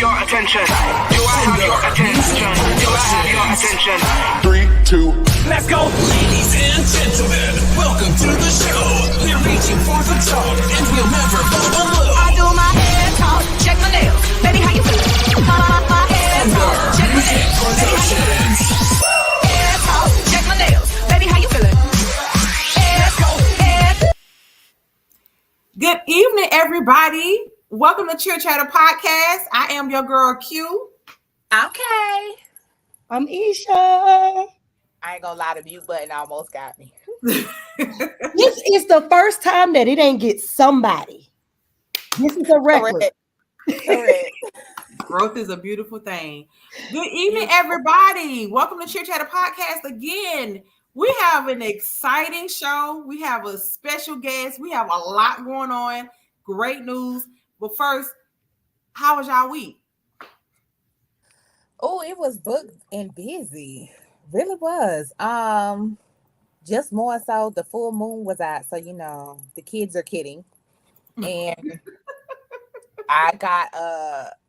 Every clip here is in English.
your attention? Do I have your attention? Do I have your attention? 3, 2, let's go! Ladies and gentlemen, welcome to the show. We're reaching for the top, and we'll never fall below. I do my hair talk, check my nails. Baby, how you feeling? My hair talk, check my nails. Productions. Hair talk, check my nails. Baby, how you feeling? Let's go. Good evening, everybody. Welcome to Chill Chatter Podcast. I am your girl Q. Okay. I'm Isha. I ain't gonna lie, the mute button almost got me. This is the first time that it ain't get somebody. This is a record. Correct. Growth is a beautiful thing. Good evening, everybody. Welcome to Chill Chatter Podcast again. We have an exciting show. We have a special guest. We have a lot going on. Great news. But first, how was y'all week? Oh, it was booked and busy. Really was. Just more so the full moon was out, so you know the kids are kidding. And I got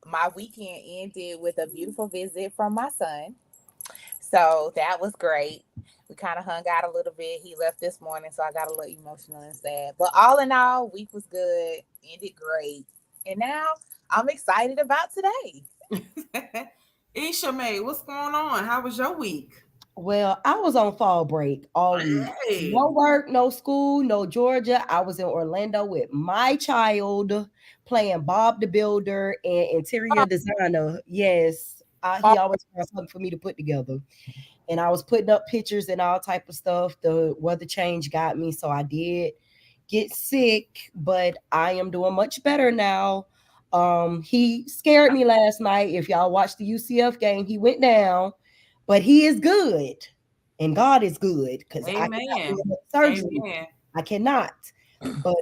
my weekend ended with a beautiful visit from my son. So that was great. We kind of hung out a little bit. He left this morning, so I got a little emotional and sad. But all in all, week was good, ended great. And now I'm excited about today. Isha May, what's going on? How was your week? Well, I was on fall break all week. Hey. No work, no school, no Georgia. I was in Orlando with my child playing Bob the Builder and interior designer. Yes, he always found something for me to put together. And I was putting up pictures and all type of stuff. The weather change got me, so I did get sick, but I am doing much better now. He scared me last night. If y'all watched the UCF game, he went down, but he is good, and God is good because I cannot do surgery. Amen. I cannot, but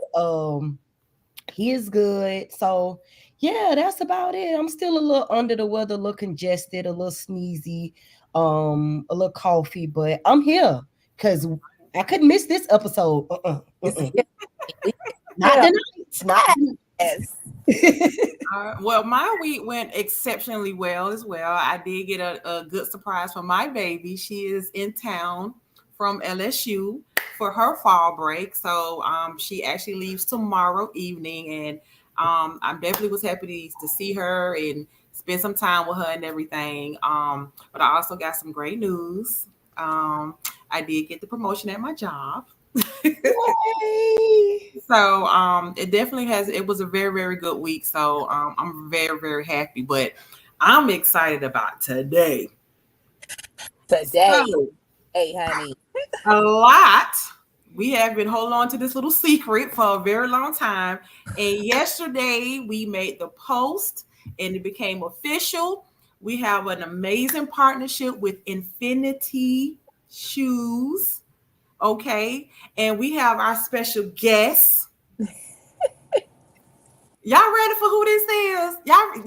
he is good. So yeah, that's about it. I'm still a little under the weather, a little congested, a little sneezy, a little coffee, but I'm here because I couldn't miss this episode. Not tonight. Not Yes. Well, my week went exceptionally well as well. I did get a good surprise from my baby. She is in town from LSU for her fall break. So she actually leaves tomorrow evening. And I definitely was happy to see her and spend some time with her and everything. But I also got some great news. I did get the promotion at my job. So it was a very, very good week. So I'm very, very happy, but I'm excited about today. So, hey honey, a lot. We have been holding on to this little secret for a very long time. And yesterday we made the post and it became official. We have an amazing partnership with NFinity shoes. Okay, and we have our special guest. Y'all ready for who this is?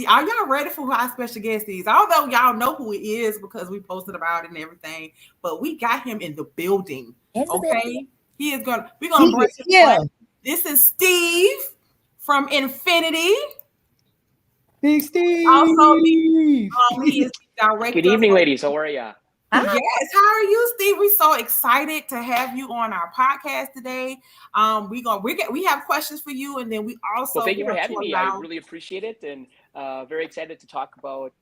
Are y'all ready for who our special guest is? Although y'all know who he is because we posted about it and everything, but we got him in the building. Okay, we're gonna bring him. This is Steve from NFinity. Big Steve. Also, he is the director. Good evening, ladies. How are ya? Yes, how are you, Steve? We're so excited to have you on our podcast today. We have questions for you, and then we also thank you for having me. I really appreciate it, and very excited to talk about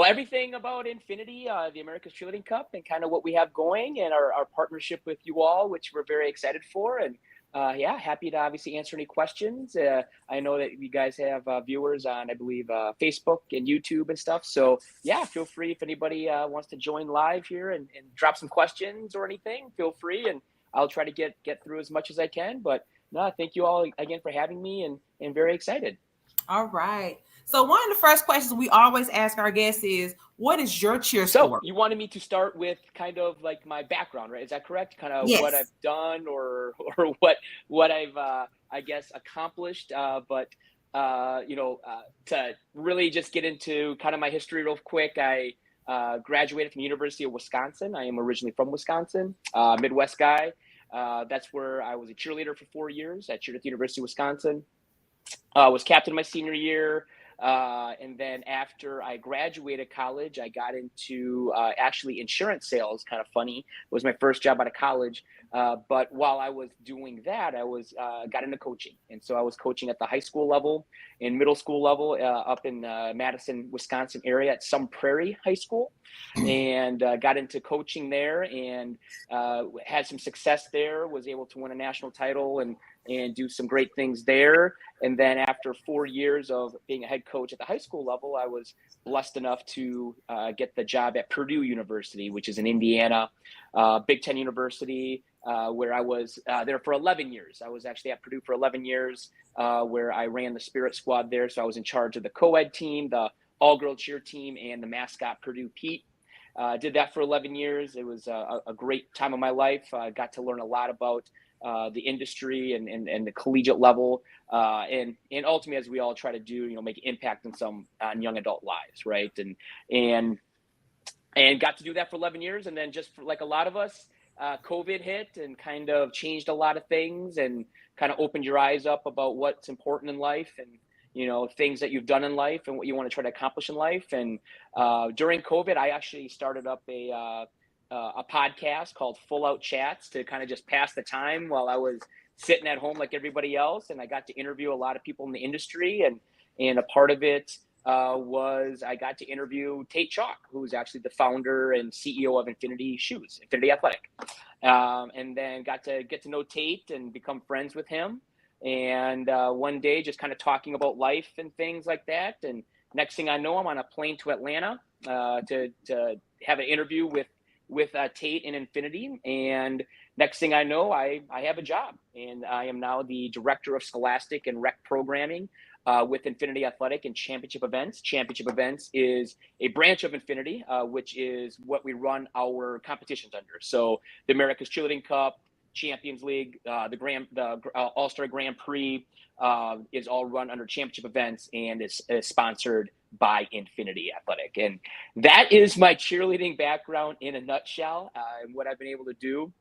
everything about NFinity, the America's Cheerleading Cup, and kind of what we have going, and our partnership with you all, which we're very excited for, and happy to obviously answer any questions. I know that you guys have viewers on, I believe, Facebook and YouTube and stuff. So feel free if anybody wants to join live here and drop some questions or anything, feel free. And I'll try to get through as much as I can. But no, thank you all again for having me and very excited. All right. So one of the first questions we always ask our guests is, what is your cheer story? So you wanted me to start with kind of like my background, right? Is that correct? Kind of what I've done or what I've, I guess, accomplished. But to really just get into kind of my history real quick, I graduated from the University of Wisconsin. I am originally from Wisconsin, Midwest guy. That's where I was a cheerleader for 4 years. I cheered at the University of Wisconsin. Was captain my senior year. And then after I graduated college, I got into actually insurance sales. Kind of funny. It was my first job out of college. But while I was doing that, I was got into coaching. And so I was coaching at the high school level and middle school level up in Madison, Wisconsin area at Some Prairie High School, and got into coaching there and had some success there, was able to win a national title and do some great things there. And then after 4 years of being a head coach at the high school level, I was blessed enough to get the job at Purdue University, which is in Indiana, Big Ten University, where I was there for 11 years. I was actually at Purdue for 11 years, where I ran the Spirit Squad there. So I was in charge of the co-ed team, the all-girl cheer team, and the mascot Purdue Pete. Did that for 11 years. It was a great time of my life. I got to learn a lot about the industry and the collegiate level, and ultimately, as we all try to do, make impact on young adult lives, right? And got to do that for 11 years, and then just for, like a lot of us, COVID hit and kind of changed a lot of things and kind of opened your eyes up about what's important in life and things that you've done in life and what you want to try to accomplish in life. And during COVID, I actually started up a podcast called Full Out Chats to kind of just pass the time while I was sitting at home like everybody else. And I got to interview a lot of people in the industry, and a part of it was I got to interview Tate Chalk, who's actually the founder and CEO of NFinity Shoes, NFinity Athletic. And then got to get to know Tate and become friends with him. And one day just kind of talking about life and things like that. And next thing I know, I'm on a plane to Atlanta to have an interview with Tate and NFinity. And next thing I know, I have a job, and I am now the director of Scholastic and Rec Programming with NFinity Athletic and Championship Events. Championship Events is a branch of NFinity, which is what we run our competitions under. So the America's Cheerleading Cup, Champions League, the All-Star Grand Prix is all run under Championship Events and is sponsored by NFinity Athletic. And that is my cheerleading background in a nutshell, and what I've been able to do.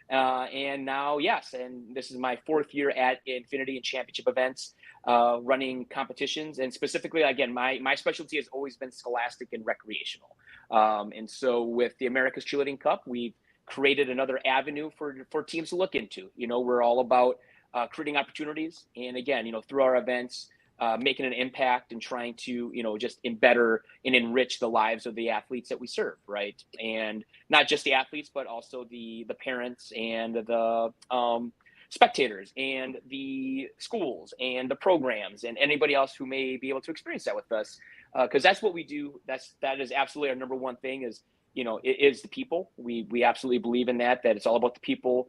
And now, yes, and this is my 4th year at NFinity and Championship Events, running competitions. And specifically, again, my specialty has always been scholastic and recreational. And so with the America's Cheerleading Cup, we've created another avenue for teams to look into. We're all about creating opportunities, and again, through our events, making an impact and trying to, just better and enrich the lives of the athletes that we serve, right? And not just the athletes, but also the parents and the spectators and the schools and the programs and anybody else who may be able to experience that with us, because that's what we do. That is absolutely our number one thing is, it is the people. We absolutely believe in that it's all about the people.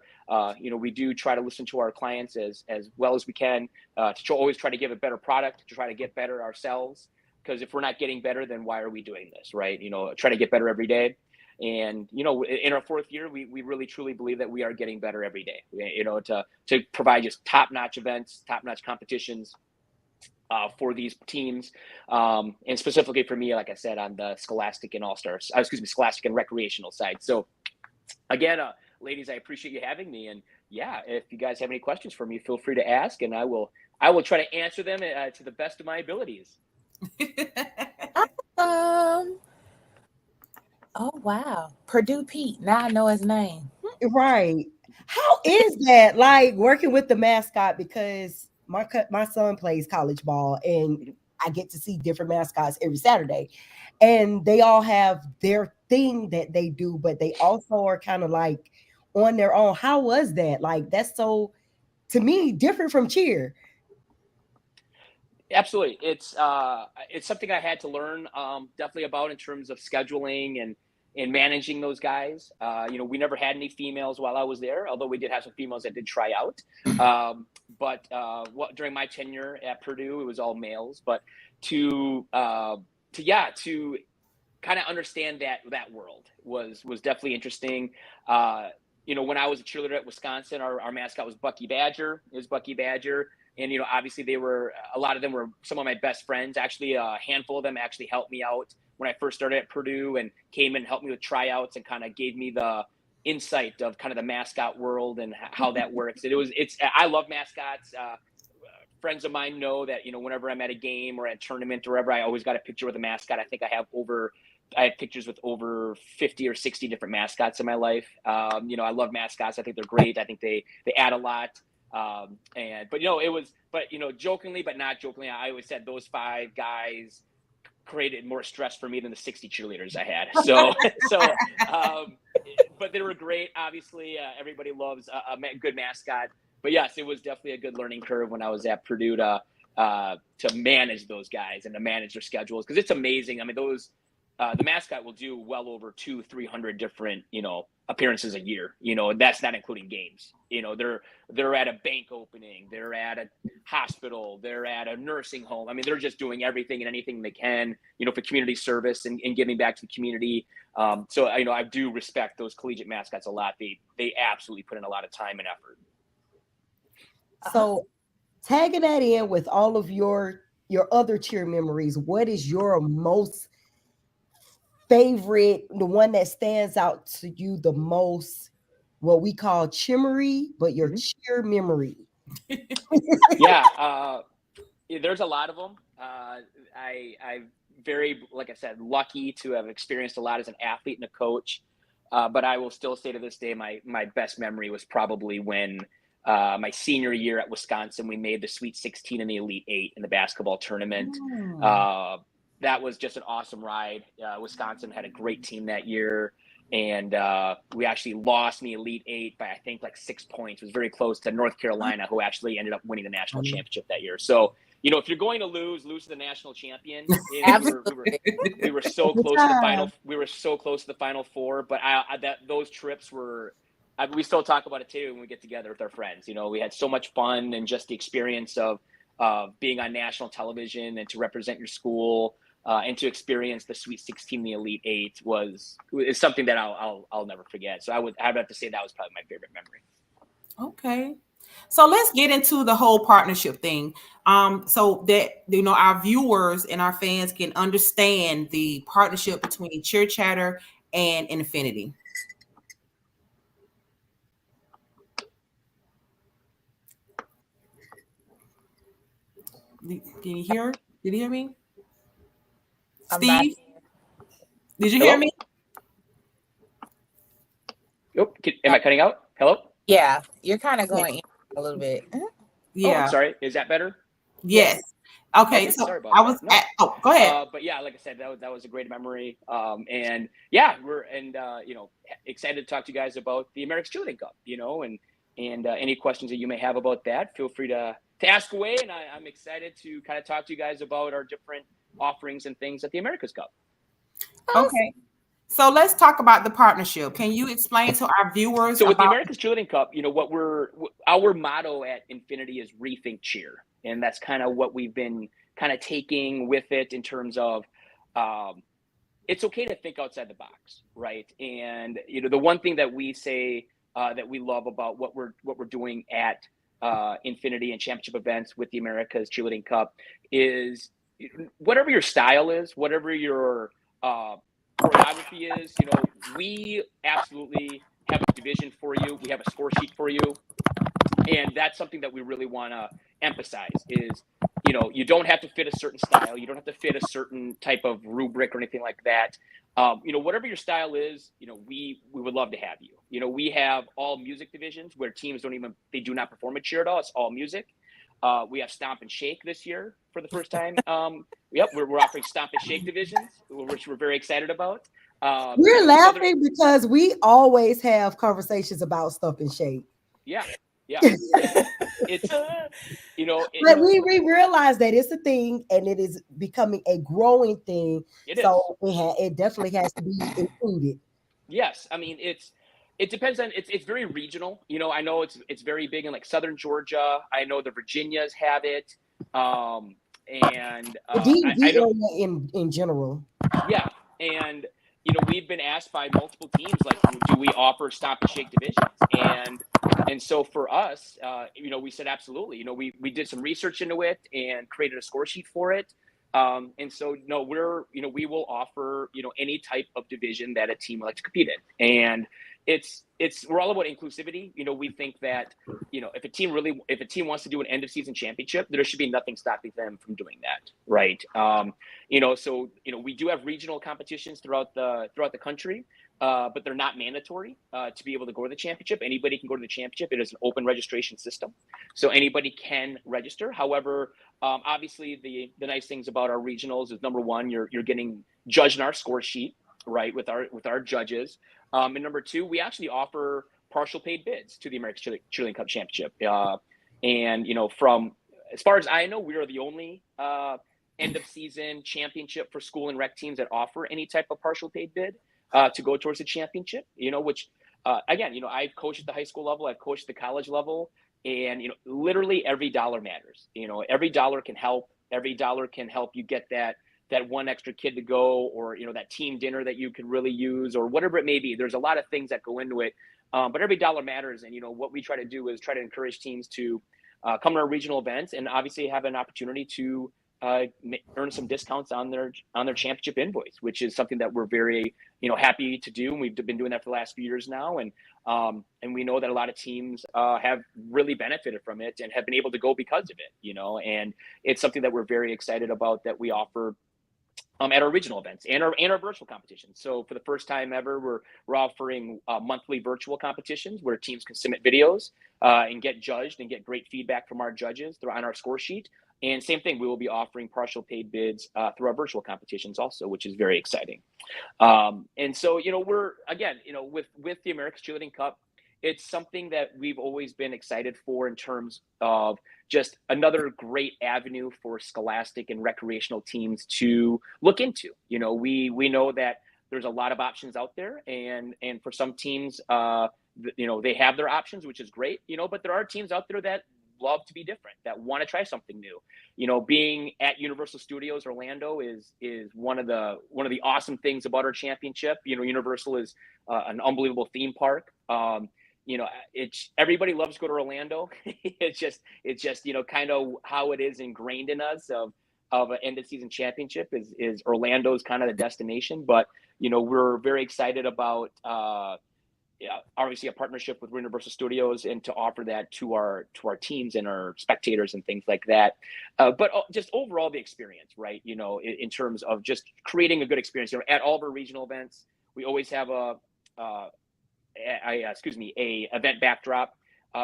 We do try to listen to our clients as well as we can, to always try to give a better product, to try to get better ourselves. Because if we're not getting better, then why are we doing this, right? Try to get better every day. And, in our 4th year, we really truly believe that we are getting better every day, to provide just top-notch events, top-notch competitions, for these teams, and specifically for me, like I said, on the Scholastic and Scholastic and recreational side. So again, ladies, I appreciate you having me, and yeah, if you guys have any questions for me, feel free to ask, and I will try to answer them to the best of my abilities. Oh wow, Purdue Pete. Now I know his name. Right. How is that like working with the mascot? Because my son plays college ball, and I get to see different mascots every Saturday, and they all have their thing that they do, but they also are kind of like on their own. How was that? Like, that's so, to me, different from cheer. Absolutely. It's something I had to learn definitely about in terms of scheduling and managing those guys. We never had any females while I was there, although we did have some females that did try out. But during my tenure at Purdue, it was all males. But to kind of understand that world was definitely interesting. When I was a cheerleader at Wisconsin, our mascot was Bucky Badger. It was Bucky Badger. And, obviously a lot of them were some of my best friends. Actually, a handful of them actually helped me out when I first started at Purdue and came and helped me with tryouts and kind of gave me the insight of kind of the mascot world and how that works. I love mascots. friends of mine know that, whenever I'm at a game or at a tournament or wherever, I always got a picture with a mascot. I think I have pictures with over 50 or 60 different mascots in my life. I love mascots. I think they're great. I think they add a lot. Jokingly, but not jokingly, I always said those 5 guys created more stress for me than the 60 cheerleaders I had. But they were great. Obviously, everybody loves a good mascot. But yes, it was definitely a good learning curve when I was at Purdue to manage those guys and to manage their schedules, because it's amazing. I mean, the mascot will do well over 200-300 different appearances a year. That's not including games. They're at a bank opening, they're at a hospital, they're at a nursing home. I mean, they're just doing everything and anything they can, for community service and giving back to the community. So I do respect those collegiate mascots a lot. They absolutely put in a lot of time and effort. So tagging that in with all of your other cheer memories, what is your most favorite, the one that stands out to you the most, what we call chimmery, but your cheer memory? Yeah, there's a lot of them. I'm very, like I said, lucky to have experienced a lot as an athlete and a coach. But I will still say to this day, my best memory was probably when my senior year at Wisconsin, we made the Sweet 16 and the Elite 8 in the basketball tournament. That was just an awesome ride. Wisconsin had a great team that year, and we actually lost in the Elite 8 by, I think, like 6 points. It was very close to North Carolina, who actually ended up winning the national championship that year. So, if you're going to lose to the national champion. We were so close to the final. We were so close to the Final Four, but those trips were. We still talk about it too when we get together with our friends. We had so much fun, and just the experience of being on national television and to represent your school. And to experience the Sweet 16, the Elite 8 is something that I'll never forget. So I'd have to say that was probably my favorite memory. Okay, so let's get into the whole partnership thing, so that our viewers and our fans can understand the partnership between Cheer Chatter and NFinity. Can you hear? Did you hear me? Steve, did you hear me? Yep. Am I cutting out? Hello? Yeah, you're kind of going in a little bit. Yeah. Oh, I'm sorry. Is that better? Yes. Okay. So sorry about I was. that. No. Go ahead. But yeah, like I said, that was a great memory. And yeah, we're excited to talk to you guys about the America's Cheerleading Cup. And any questions that you may have about that, feel free to ask away. And I'm excited to kind of talk to you guys about our different offerings and things at the America's Cup. Okay. So let's talk about the partnership. Can you explain to our viewers? So with the America's Cheerleading Cup, our motto at NFinity is Rethink Cheer. And that's kind of what we've been kind of taking with it in terms of it's okay to think outside the box, right? And the one thing that we say that we love about what we're doing at NFinity and championship events with the America's Cheerleading Cup is whatever your style is, whatever your choreography is, we absolutely have a division for you. We have a score sheet for you. And that's something that we really want to emphasize is, you don't have to fit a certain style. You don't have to fit a certain type of rubric or anything like that. Whatever your style is, we would love to have you. We have all music divisions where teams do not perform a cheer at all. It's all music. We have Stomp and Shake this year for the first time. We're offering Stomp and Shake divisions, which we're very excited about. We're laughing because we always have conversations about Stomp and Shake. Yeah. It's but we realize that it's a thing and it is becoming a growing thing. It definitely has to be included. Yes, I mean it depends on it's very regional. I know it's very big in like Southern Georgia. I know the Virginias have it, and DMV area in general. Yeah, and we've been asked by multiple teams like, do we offer Stomp and Shake divisions? And so for us, we said absolutely. We did some research into it and created a score sheet for it. And so we will offer any type of division that a team would like to compete in. And we're all about inclusivity. We think that, if a team wants to do an end of season championship, there should be nothing stopping them from doing that. Right. So, we do have regional competitions throughout the country, but they're not mandatory to be able to go to the championship. Anybody can go to the championship. It is an open registration system, so anybody can register. However, obviously the nice things about our regionals is, number one, you're getting judged in our score sheet, right, with our judges. And number two, we actually offer partial paid bids to the American Cheerleading Cup Championship. And, from as far as I know, we are the only end of season championship for school and rec teams that offer any type of partial paid bid to go towards the championship, which, again, I've coached at the high school level, I've coached at the college level, and, literally every dollar matters. Every dollar can help. Every dollar can help you get that one extra kid to go, or, that team dinner that you could really use, or whatever it may be. There's a lot of things that go into it, but every dollar matters. And, what we try to do is try to encourage teams to come to our regional events and obviously have an opportunity to earn some discounts on their championship invoice, which is something that we're very, happy to do. And we've been doing that for the last few years now. And we know that a lot of teams have really benefited from it and have been able to go because of it, and it's something that we're very excited about, that we offer at our regional events and our virtual competitions. So for the first time ever, we're offering monthly virtual competitions where teams can submit videos and get judged and get great feedback from our judges on our score sheet. And same thing, we will be offering partial paid bids through our virtual competitions also, which is very exciting. And so, we're, again, with the America's Cheerleading Cup, it's something that we've always been excited for in terms of just another great avenue for scholastic and recreational teams to look into. We know that there's a lot of options out there, and for some teams, they have their options, which is great, but there are teams out there that love to be different, that want to try something new. Being at Universal Studios Orlando is one of the awesome things about our championship. Universal is an unbelievable theme park. Everybody loves to go to Orlando. it's just kind of how it is ingrained in us of an end of season championship is Orlando's kind of the destination. But we're very excited about obviously a partnership with Universal Studios and to offer that to our teams and our spectators and things like that. But just overall the experience, right? In terms of just creating a good experience. At all of our regional events, we always have a event backdrop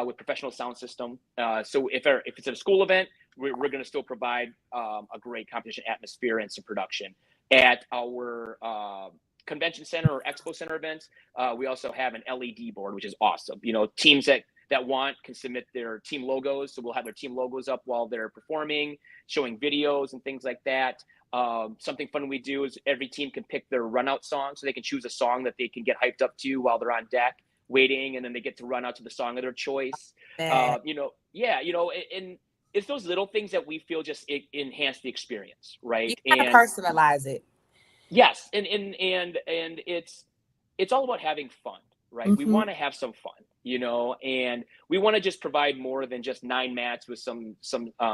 with professional sound system. So if it's a school event, we're going to still provide a great competition atmosphere and some production. At our convention center or expo center events, we also have an LED board, which is awesome. Teams that want can submit their team logos. So we'll have their team logos up while they're performing, showing videos and things like that. Something fun we do is every team can pick their run out song, so they can choose a song that they can get hyped up to while they're on deck waiting, and then they get to run out to the song of their choice. And it's those little things that we feel just enhance the experience, right? You gotta personalize it. Yes, and it's all about having fun, right? Mm-hmm. We want to have some fun, and we want to just provide more than just 9 mats with some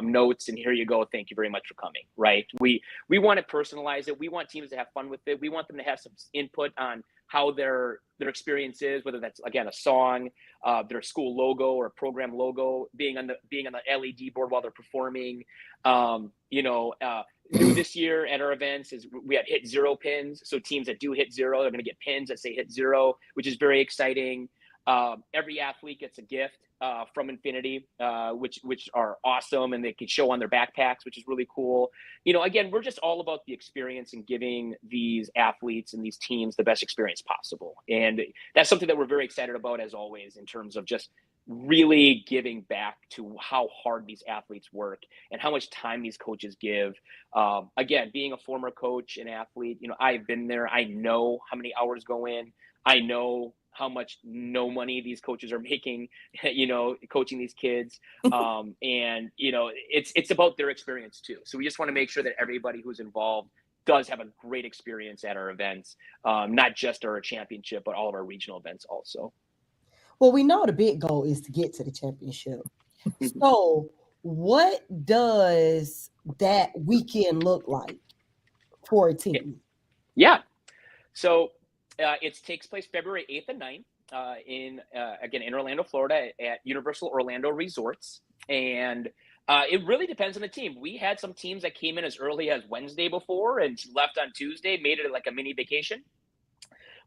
notes and here you go, thank you very much for coming, right? We want to personalize it. We want teams to have fun with it. We want them to have some input on how their experience is, whether that's, again, a song, their school logo or a program logo, being on the LED board while they're performing. New this year at our events is we have hit 0 pins. So teams that do hit 0, they're going to get pins that say hit 0, which is very exciting. Every athlete gets a gift from NFinity, which are awesome, and they can show on their backpacks, which is really cool. Again, we're just all about the experience and giving these athletes and these teams the best experience possible. And that's something that we're very excited about, as always, in terms of just really giving back to how hard these athletes work and how much time these coaches give. Again, being a former coach and athlete, I've been there. I know how many hours go in. I know how much no money these coaches are making, coaching these kids. And, it's about their experience too. So we just want to make sure that everybody who's involved does have a great experience at our events, not just our championship, but all of our regional events also. Well, we know the big goal is to get to the championship. So what does that weekend look like for a team? Yeah. So it takes place February 8th and 9th. in again in Orlando, Florida, at Universal Orlando Resorts, and it really depends on the team. We had some teams that came in as early as Wednesday before and left on Tuesday, made it like a mini vacation.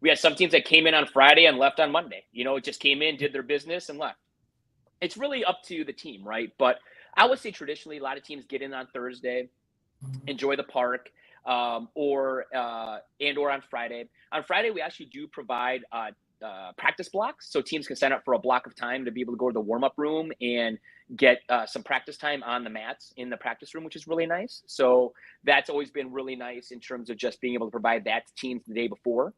We had some teams that came in on Friday and left on Monday. It just came in, did their business, and left. It's really up to the team, right? But I would say traditionally, a lot of teams get in on Thursday, enjoy the park, or on Friday. On Friday, we actually do provide practice blocks, so teams can sign up for a block of time to be able to go to the warm-up room and get some practice time on the mats in the practice room, which is really nice. So that's always been really nice in terms of just being able to provide that to teams the day before.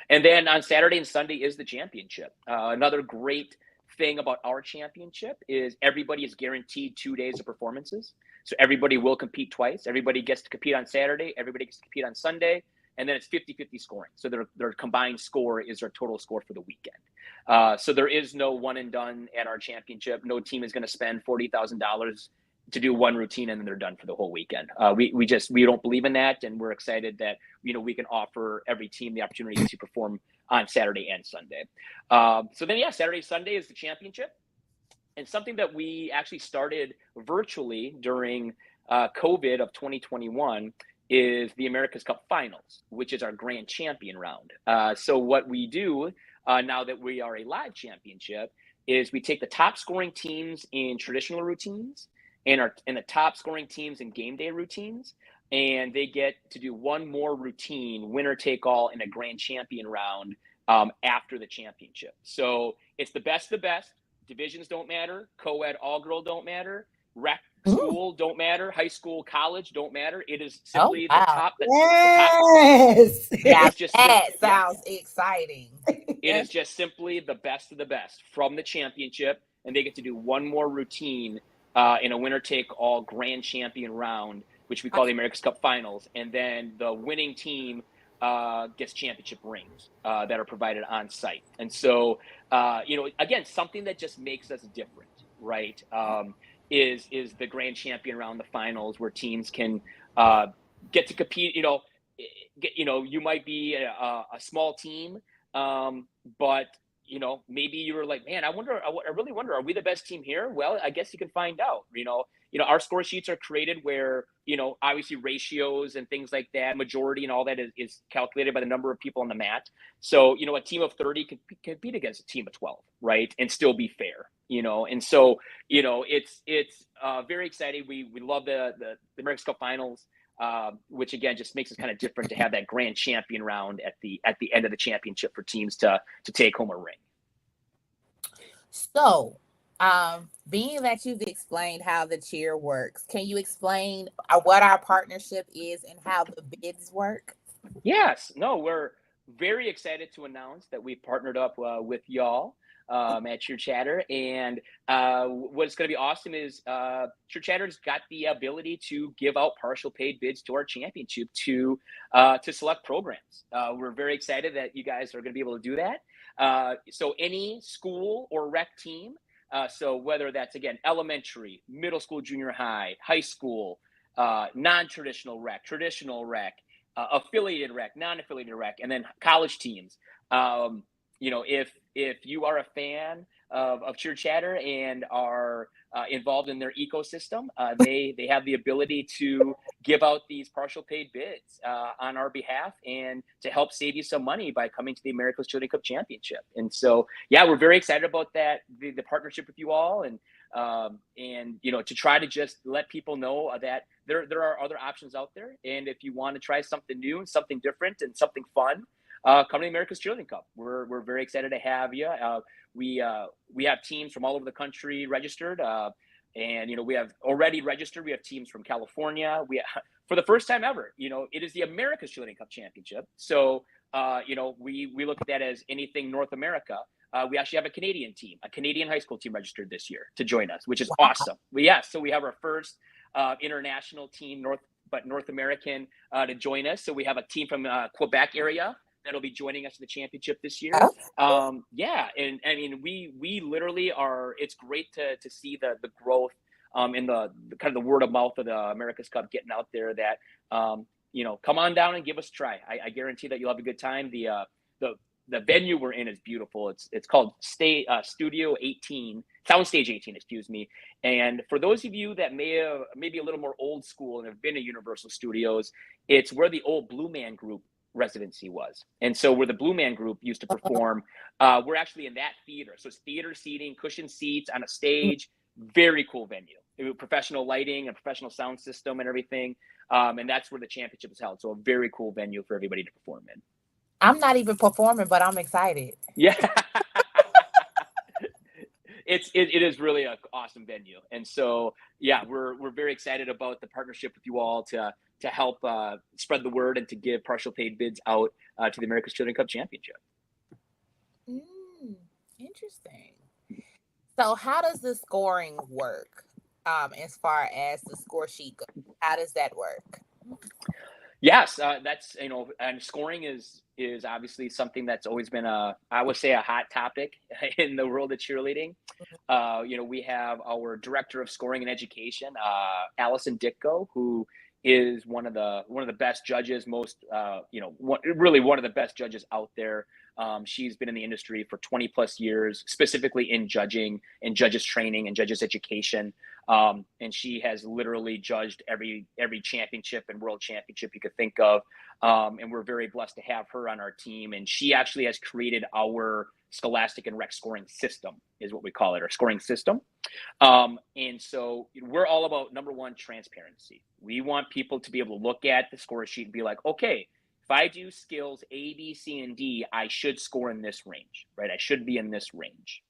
And then on Saturday and Sunday is the championship. Another great thing about our championship is everybody is guaranteed 2 days of performances. So everybody will compete twice. Everybody gets to compete on Saturday. Everybody gets to compete on Sunday. And then it's 50-50 scoring. So their combined score is their total score for the weekend. So there is no one and done at our championship. No team is going to spend $40,000 to do one routine and then they're done for the whole weekend. We don't believe in that, and we're excited that we can offer every team the opportunity to perform on Saturday and Sunday. So then Saturday, Sunday is the championship, and something that we actually started virtually during COVID of 2021 is the America's Cup Finals, which is our grand champion round. So what we do now that we are a live championship is we take the top scoring teams in traditional routines and the top scoring teams in game day routines, and they get to do one more routine, winner take all, in a grand champion round after the championship. So it's the best of the best. Divisions don't matter. Co-ed, all girl don't matter. Rec school don't matter. High school, college don't matter. It is simply the top. Yes. That sounds exciting. It is just simply the best of the best from the championship, and they get to do one more routine in a winner-take-all grand champion round, which we call the America's Cup Finals. And then the winning team gets championship rings that are provided on site. And so, again, something that just makes us different, right, is the grand champion round, the finals, where teams can get to compete. You might be a small team, but maybe you were like, man, I really wonder, are we the best team here? Well, I guess you can find out. Our score sheets are created where, obviously ratios and things like that, majority and all that is calculated by the number of people on the mat. So, a team of 30 can compete against a team of 12, right? And still be fair, and so, it's very exciting. We love the America's Cup Finals. Which again just makes it kind of different to have that grand champion round at the end of the championship for teams to take home a ring. So, being that you've explained how the cheer works, can you explain what our partnership is and how the bids work? Yes. No, we're very excited to announce that we've partnered up with y'all at Cheer Chatter, and what's going to be awesome is Cheer Chatter's got the ability to give out partial paid bids to our championship to select programs. We're very excited that you guys are going to be able to do that. So any school or rec team, so whether that's again elementary, middle school, junior high, high school, non-traditional rec, traditional rec, affiliated rec, non-affiliated rec, and then college teams. If you are a fan of Cheer Chatter and are involved in their ecosystem, they have the ability to give out these partial paid bids on our behalf and to help save you some money by coming to the America's Children's Cup Championship. And so, we're very excited about that, the partnership with you all, and to try to just let people know that there are other options out there. And if you want to try something new and something different and something fun, come to the America's Cheerleading Cup. We're very excited to have you. We have teams from all over the country registered, and we have already registered. We have teams from California. For the first time ever, it is the America's Cheerleading Cup Championship. So we look at that as anything North America. We actually have a Canadian team, a Canadian high school team registered this year to join us, which is awesome. So we have our first international team, North American, to join us. So we have a team from Quebec area that'll be joining us in the championship this year. And I mean, we literally are. It's great to see the growth and the kind of the word of mouth of the America's Cup getting out there. That come on down and give us a try. I guarantee that you'll have a good time. The the venue we're in is beautiful. It's called Studio 18, Soundstage 18, excuse me. And for those of you that maybe a little more old school and have been to Universal Studios, it's where the old Blue Man Group residency was. And so where the Blue Man Group used to perform, we're actually in that theater. So it's theater seating, cushion seats on a stage, very cool venue. Professional lighting and professional sound system and everything. And that's where the championship is held. So a very cool venue for everybody to perform in. I'm not even performing, but I'm excited. Yeah. It is really an awesome venue. And so, yeah, we're very excited about the partnership with you all to help spread the word and to give partial paid bids out to the America's Children's Cup Championship. Interesting. So how does the scoring work as far as the score sheet goes? How does that work? Yes, that's, and scoring is obviously something that's always been I would say a hot topic in the world of cheerleading. We have our director of scoring and education, Allison Ditko, who is one of the best judges, really one of the best judges out there. She's been in the industry for 20 plus years, specifically in judging and judges training and judges education. And she has literally judged every championship and world championship you could think of. And we're very blessed to have her on our team. And she actually has created our Scholastic and Rec scoring system, is what we call it, our scoring system. And so we're all about, number one, transparency. We want people to be able to look at the score sheet and be like, okay, if I do skills A, B, C, and D, I should score in this range, right? I should be in this range.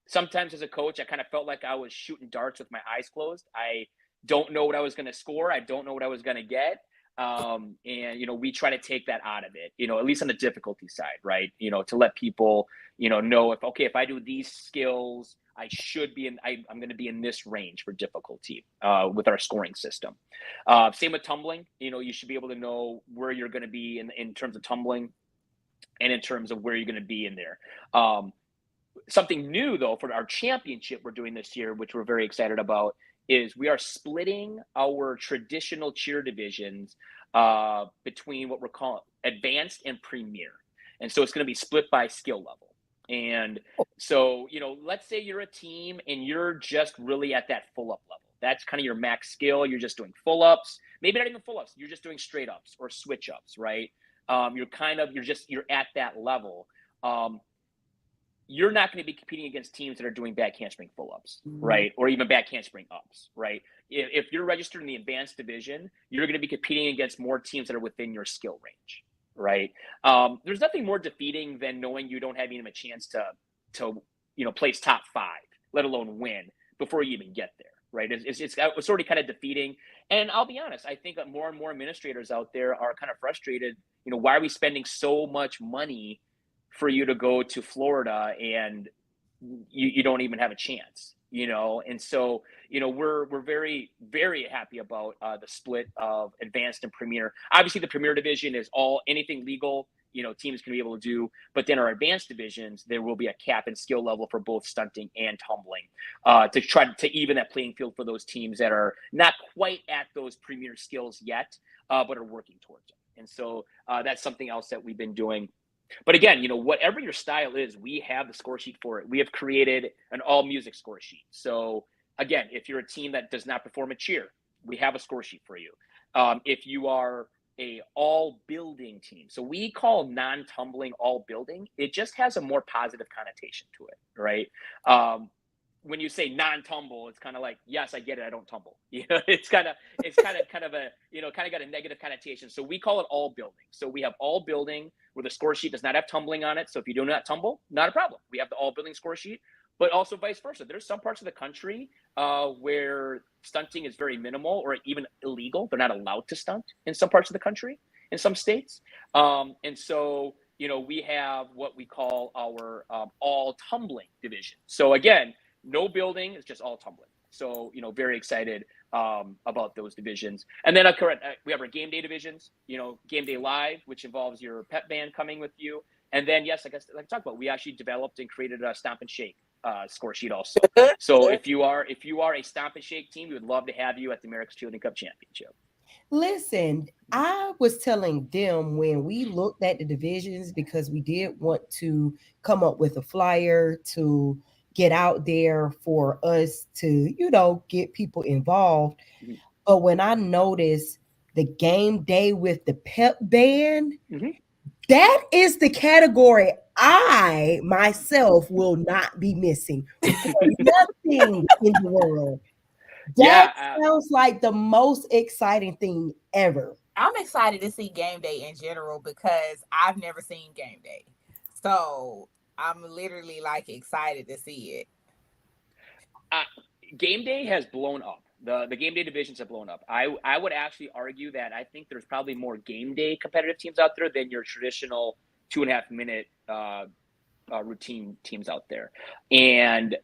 Sometimes as a coach, I kind of felt like I was shooting darts with my eyes closed. I don't know what I was going to score. I don't know what I was going to get. And we try to take that out of it, at least on the difficulty side, right? To let people, know if I do these skills, I should be I'm going to be in this range for difficulty with our scoring system. Same with tumbling. You should be able to know where you're going to be in terms of tumbling and in terms of where you're going to be in there. Something new, though, for our championship we're doing this year, which we're very excited about, is we are splitting our traditional cheer divisions between what we're calling advanced and premier. And so it's going to be split by skill level. And so, let's say you're a team and you're just really at that full up level. That's kind of your max skill. You're just doing full ups, maybe not even full ups. You're just doing straight ups or switch ups, right? You're at that level. You're not going to be competing against teams that are doing back handspring full ups, right? Or even back handspring ups, right? If you're registered in the advanced division, you're going to be competing against more teams that are within your skill range, right? There's nothing more defeating than knowing you don't have even a chance to place top 5, let alone win before you even get there, right? It's already kind of defeating. And I'll be honest, I think that more and more administrators out there are kind of frustrated. Why are we spending so much money for you to go to Florida and you don't even have a chance, And so, we're very, very happy about the split of advanced and premier. Obviously the premier division is anything legal, teams can be able to do, but then our advanced divisions, there will be a cap and skill level for both stunting and tumbling to try to even that playing field for those teams that are not quite at those premier skills yet, but are working towards it. And so that's something else that we've been doing. But again, whatever your style is, we have the score sheet for it. We have created an all music score sheet. So again, if you're a team that does not perform a cheer, we have a score sheet for you. If you are a all building team, so we call non-tumbling all building, it just has a more positive connotation to it, right? When you say non-tumble, it's kind of like, yes, I get it, I don't tumble. It's kind of got a negative connotation. So we call it all building. So we have all building where the score sheet does not have tumbling on it. So if you do not tumble, not a problem. We have the all building score sheet, but also vice versa. There's some parts of the country where stunting is very minimal or even illegal. They're not allowed to stunt in some parts of the country, in some states. And so, we have what we call our all tumbling division. So again, no building, it's just all tumbling. So, very excited about those divisions. And then we have our game day divisions, game day live, which involves your pep band coming with you. And then, yes, like I talked about, we actually developed and created a stomp and shake score sheet also. So if you are a stomp and shake team, we would love to have you at the America's Cheerleading Cup Championship. Listen, I was telling them when we looked at the divisions because we did want to come up with a flyer to get out there for us to, get people involved. Mhm. But when I noticed the game day with the pep band, Mhm. that is the category I myself will not be missing for nothing in the world. That Yeah, sounds like the most exciting thing ever. I'm excited to see game day in general because I've never seen game day. So I'm literally like excited to see it. uh, game day has blown up. The game day divisions have blown up. I would actually argue that I think there's probably more game day competitive teams out there than your traditional 2.5 minute routine teams out there. And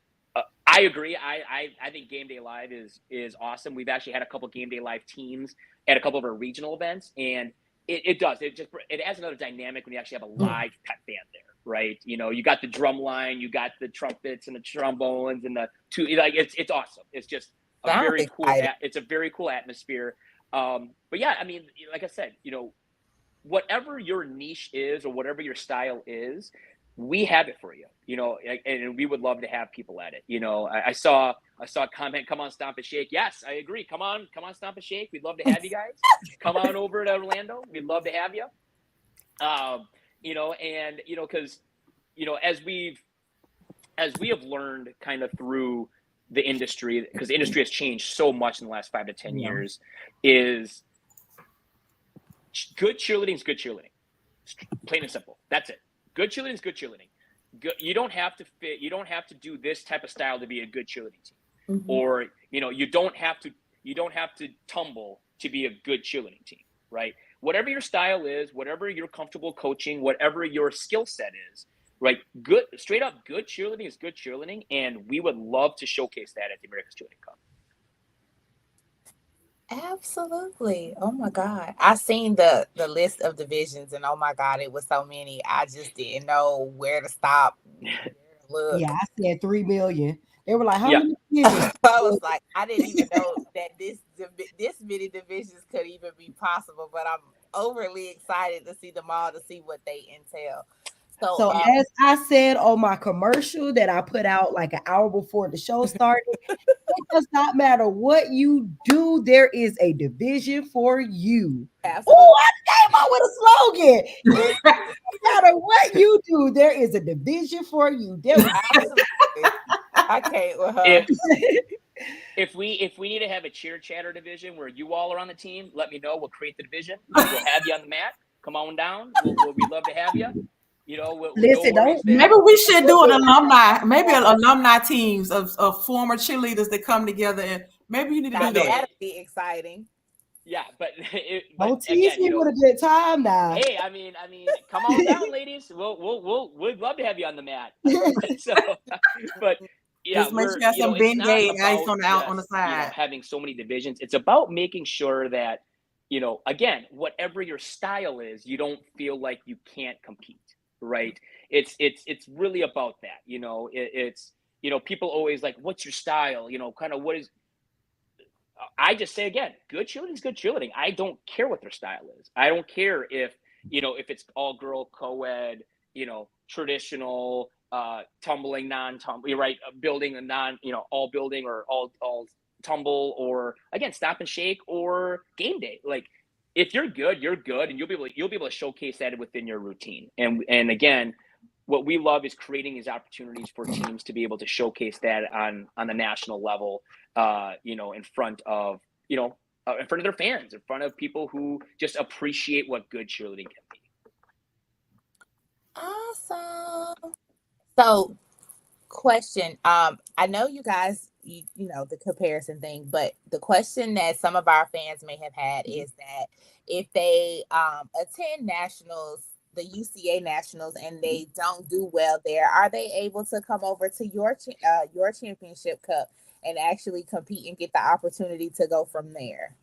I agree. I think Game Day Live is awesome. We've actually had a couple Game Day Live teams at a couple of our regional events, and it does. It adds another dynamic when you actually have a live pep band there, right? You got the drum line, you got the trumpets and the trombones and the two. Like it's awesome. It's just a Sounds very cool. exciting. It's a very cool atmosphere. But yeah, I mean, like I said, whatever your niche is or whatever your style is, we have it for you, and we would love to have people at it. I saw a comment, come on, Stomp and Shake. Yes, I agree. Come on, Stomp and Shake. We'd love to have you guys. Come on over to Orlando. We'd love to have you. Because, as we have learned kind of through the industry, because the industry has changed so much in the last 5 to 10 years, is good cheerleading is good cheerleading. Plain and simple. That's it. Good cheerleading is good cheerleading. You don't have to fit. You don't have to do this type of style to be a good cheerleading team, or you don't have to tumble to be a good cheerleading team, right? Whatever your style is, whatever you're comfortable coaching, whatever your skill set is, right? Good, straight up, good cheerleading is good cheerleading, and we would love to showcase that at the America's Cheerleading Cup. Absolutely. Oh my God. I seen the list of divisions and oh my God, it was so many. I just didn't know where to stop, where to look. Yeah, I said 3 million. They were like, how Yeah. many divisions? I was like, I didn't even know that this many divisions could even be possible, but I'm overly excited to see them all to see what they entail. So as I said on my commercial that I put out like an hour before the show started, it does not matter what you do, there is a division for you. Absolutely. Oh, I came up with a slogan. It doesn't matter what you do, there is a division for you. Absolutely. I can't with her. If we need to have a cheer chatter division where you all are on the team, let me know. We'll create the division. We'll have you on the mat. Come on down. We'd love to have you. Listen, maybe we should do an alumni, maybe an alumni teams of former cheerleaders that come together, and maybe you need to do that. That'd be exciting. Yeah, but don't tease me with a good time now. Hey, I mean, come on down, ladies. We'd love to have you on the mat. So, but yeah, just make sure you have some Bengay ice on the side. Having so many divisions, it's about making sure that again, whatever your style is, you don't feel like you can't compete. Right. It's really about that. It's people always like, what's your style? Kind of what is. I just say again, good cheerleading is good cheerleading. I don't care what their style is. I don't care if it's all girl co-ed, traditional, tumbling, non-tumble, right? Building a all building or all tumble, or again, Stop and Shake or game day. Like, if you're good, and you'll be able to showcase that within your routine. And again, what we love is creating these opportunities for teams to be able to showcase that on the national level, in front of their fans, in front of people who just appreciate what good cheerleading can be. Awesome. So, question. I know you guys, you know the comparison thing, but the question that some of our fans may have had is that if they attend nationals, the UCA nationals, and they don't do well there, are they able to come over to your championship cup and actually compete and get the opportunity to go from there?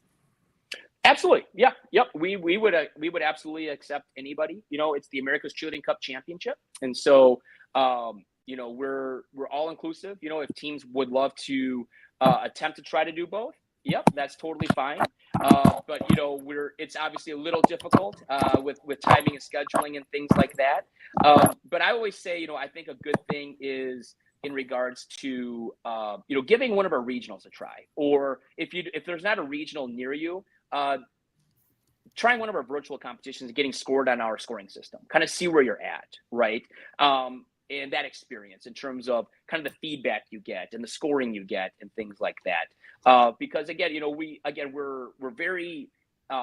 Absolutely. Yeah. Yep. We would absolutely accept anybody. It's the America's Cheerleading Cup Championship. And so, we're all inclusive. If teams would love to attempt to try to do both, Yep, that's totally fine. But you know, it's obviously a little difficult with timing and scheduling and things like that. But I always say, you know, I think a good thing is in regards to you know, giving one of our regionals a try, or if there's not a regional near you, trying one of our virtual competitions and getting scored on our scoring system, kind of see where you're at, right? And that experience in terms of kind of the feedback you get and the scoring you get and things like that. Because again, you know, we're very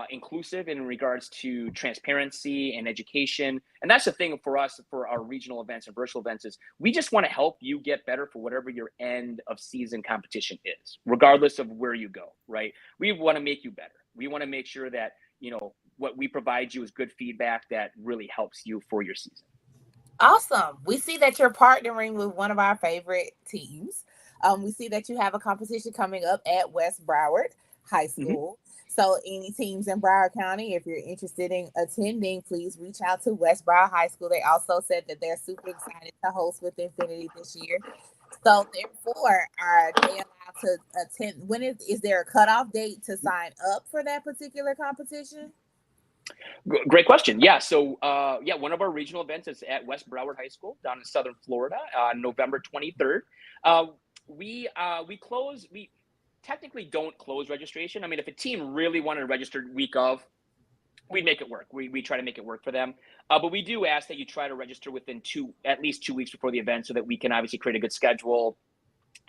inclusive in regards to transparency and education. And that's the thing for us, for our regional events and virtual events, is we just want to help you get better for whatever your end of season competition is, regardless of where you go, right? We want to make you better. We want to make sure that, you know, what we provide you is good feedback that really helps you for your season. Awesome. We see that you're partnering with one of our favorite teams. We see that you have a competition coming up at West Broward High School. So any teams in Broward County, if you're interested in attending, please reach out to West Broward High School. They also said that they're super excited to host with NFinity this year. So therefore, are they allowed to attend? When is there a cutoff date to sign up for that particular competition? Great question. Yeah. So, yeah, one of our regional events is at West Broward High School down in Southern Florida, November 23rd. We technically don't close registration. I mean, if a team really wanted to register week of, we'd make it work. We try to make it work for them. But we do ask that you try to register within at least 2 weeks before the event, so that we can obviously create a good schedule,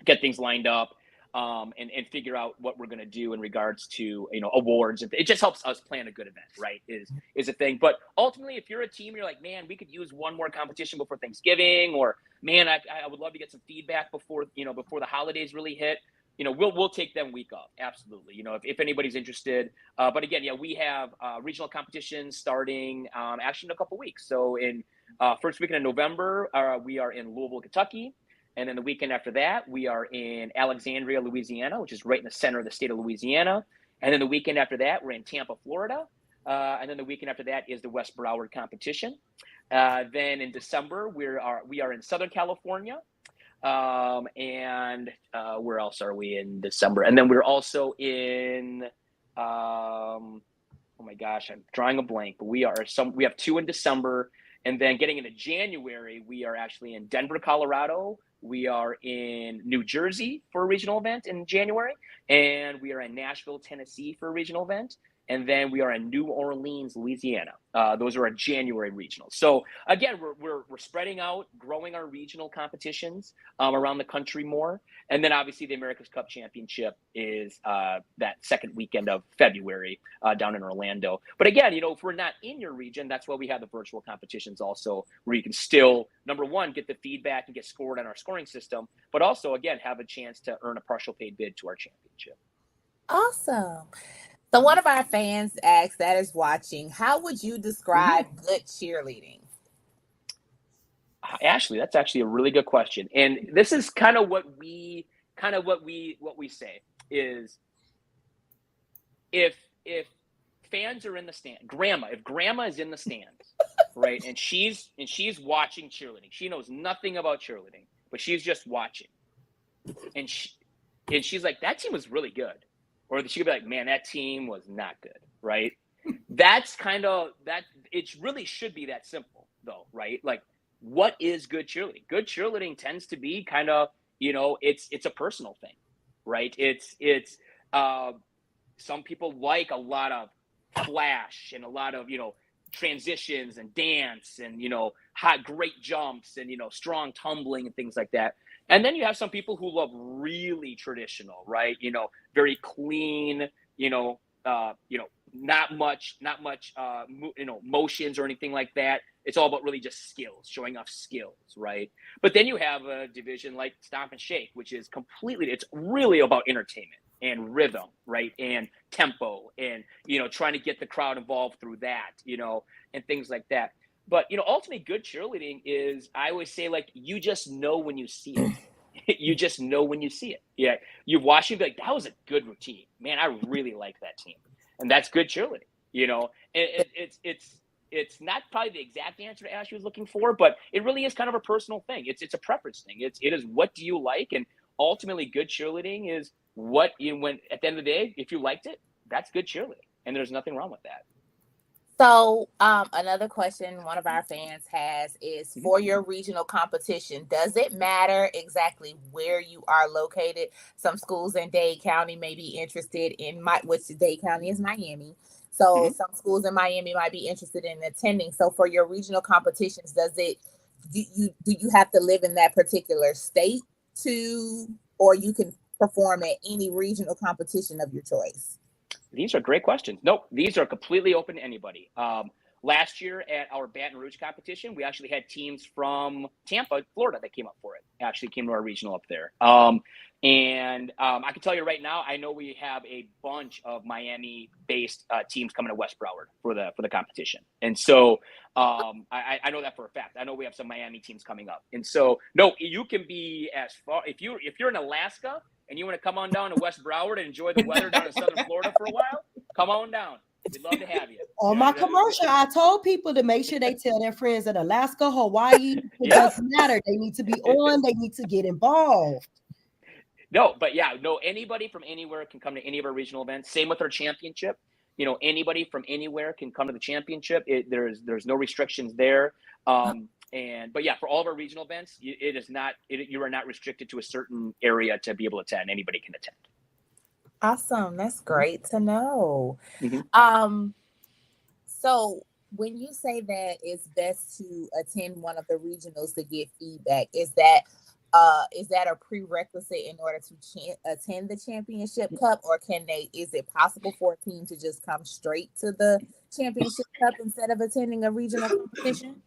get things lined up, and figure out what we're going to do in regards to, you know, awards. It just helps us plan a good event, right? Is a thing. But ultimately, if you're a team, you're like, man, we could use one more competition before Thanksgiving, or man, I would love to get some feedback before the holidays really hit. You know, we'll take them week off. Absolutely. You know, if anybody's interested. But again, yeah, we have regional competitions starting actually in a couple weeks. So in first weekend in November, we are in Louisville, Kentucky. And then the weekend after that, we are in Alexandria, Louisiana, which is right in the center of the state of Louisiana. And then the weekend after that, we're in Tampa, Florida. And then the weekend after that is the West Broward competition. Then in December, we are in Southern California. And where else are we in December? And then we're also in, oh my gosh, I'm drawing a blank, but we have 2 in December. And then getting into January, we are actually in Denver, Colorado. We are in New Jersey for a regional event in January. And we are in Nashville, Tennessee for a regional event. And then we are in New Orleans, Louisiana. Those are our January regionals. So again, we're spreading out, growing our regional competitions around the country more. And then obviously the America's Cup Championship is that second weekend of February down in Orlando. But again, you know, if we're not in your region, that's why we have the virtual competitions also, where you can still, number one, get the feedback and get scored on our scoring system, but also, again, have a chance to earn a partial paid bid to our championship. Awesome. So one of our fans asked, that is watching, how would you describe good cheerleading? Ashley, that's actually a really good question. And this is kind of what we say is, if fans are in the stand, if grandma is in the stands, right, and she's watching cheerleading. She knows nothing about cheerleading, but she's just watching. And she's like, that team was really good. Or she could be like, man, that team was not good, right? That's kind of that. It really should be that simple, though, right? Like, what is good cheerleading? Good cheerleading tends to be kind of, you know, it's a personal thing, right? It's some people like a lot of flash and a lot of, you know, transitions and dance and, you know, great jumps and, you know, strong tumbling and things like that. And then you have some people who love really traditional, right? You know, very clean, not much, motions or anything like that. It's all about really just skills, showing off skills, right? But then you have a division like Stomp and Shake, which is it's really about entertainment and rhythm, right? And tempo and, you know, trying to get the crowd involved through that, you know, and things like that. But, you know, ultimately good cheerleading is, I always say, like, you just know when you see it. You just know when you see it. Yeah. You watch it, be like, that was a good routine. Man, I really like that team. And that's good cheerleading, you know. It's not probably the exact answer to Ashley was looking for, but it really is kind of a personal thing. It's a preference thing. It is what do you like? And ultimately good cheerleading is what you when at the end of the day, if you liked it, that's good cheerleading, and there's nothing wrong with that. So, another question one of our fans has is, for your regional competition, does it matter exactly where you are located? Some schools in Dade County may be interested in which Dade County is Miami. So some schools in Miami might be interested in attending. So for your regional competitions, do you have to live in that particular state or you can perform at any regional competition of your choice? These are great questions. Nope, these are completely open to anybody. Last year at our Baton Rouge competition, we actually had teams from Tampa, Florida that came up for it. Actually came to our regional up there. I can tell you right now, I know we have a bunch of Miami-based teams coming to West Broward for the competition. And so I know that for a fact. I know we have some Miami teams coming up. And so, no, you can be as far, if you're in Alaska and you want to come on down to West Broward and enjoy the weather down in Southern Florida for a while, come on down. We'd love to have you. On my commercial, I told people to make sure they tell their friends in Alaska, Hawaii. It doesn't matter. They need to be on. They need to get involved. No, but yeah, no, anybody from anywhere can come to any of our regional events. Same with our championship. You know, anybody from anywhere can come to the championship. There's no restrictions there. But yeah, for all of our regional events, you are not restricted to a certain area to be able to attend. Anybody can attend. Awesome. That's great to know. So when you say that it's best to attend one of the regionals to get feedback, is that a prerequisite in order to attend the championship cup, or is it possible for a team to just come straight to the championship cup instead of attending a regional competition?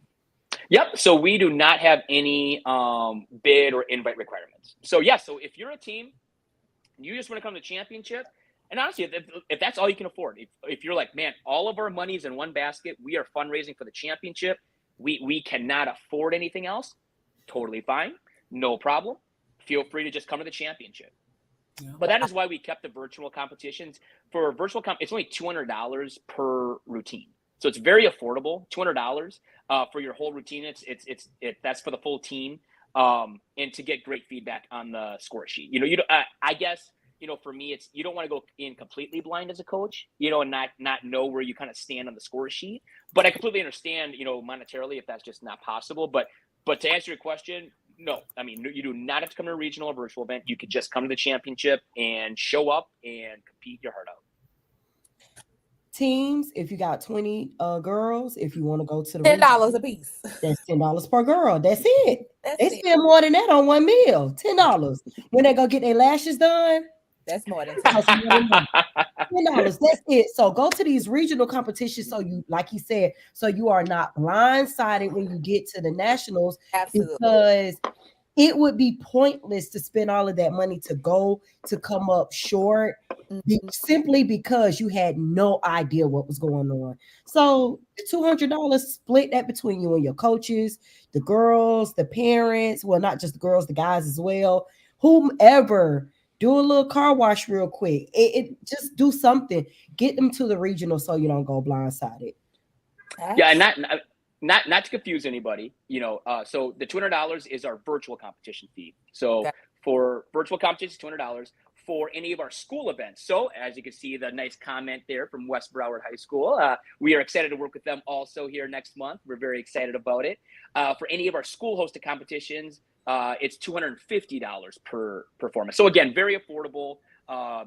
Yep. So we do not have any bid or invite requirements. So so if you're a team, you just want to come to the championship, and honestly, if that's all you can afford, if you're like, man, all of our money's in one basket, we are fundraising for the championship, we cannot afford anything else, totally fine. No problem. Feel free to just come to the championship. Yeah. But that is why we kept the virtual competitions. For a virtual it's only $200 per routine. So it's very affordable, $200 for your whole routine. That's for the full team. And to get great feedback on the score sheet. I guess, for me, it's, you don't want to go in completely blind as a coach, and not know where you kind of stand on the score sheet. But I completely understand, monetarily, if that's just not possible. But to answer your question, no, I mean, you do not have to come to a regional or virtual event. You could just come to the championship and show up and compete your heart out. Teams, if you got 20 girls, if you want to go to the $10 a piece, that's $10 per girl. That's it. They spend more than that on one meal. $10 when they go get their lashes done. That's more than $10. That's it. So go to these regional competitions. So you, like he said, so you are not blindsided when you get to the nationals. Absolutely. Because it would be pointless to spend all of that money to come up short, simply because you had no idea what was going on. So $200, split that between you and your coaches, the girls, the parents, well, not just the girls, the guys as well, whomever. Do a little car wash real quick. It just do something. Get them to the regional so you don't go blindsided. Yeah, and not to confuse anybody, so the $200 is our virtual competition fee. So for virtual competitions, $200 for any of our school events. So as you can see, the nice comment there from West Broward High School. We are excited to work with them also here next month. We're very excited about it. For any of our school hosted competitions, it's $250 per performance. So again, very affordable.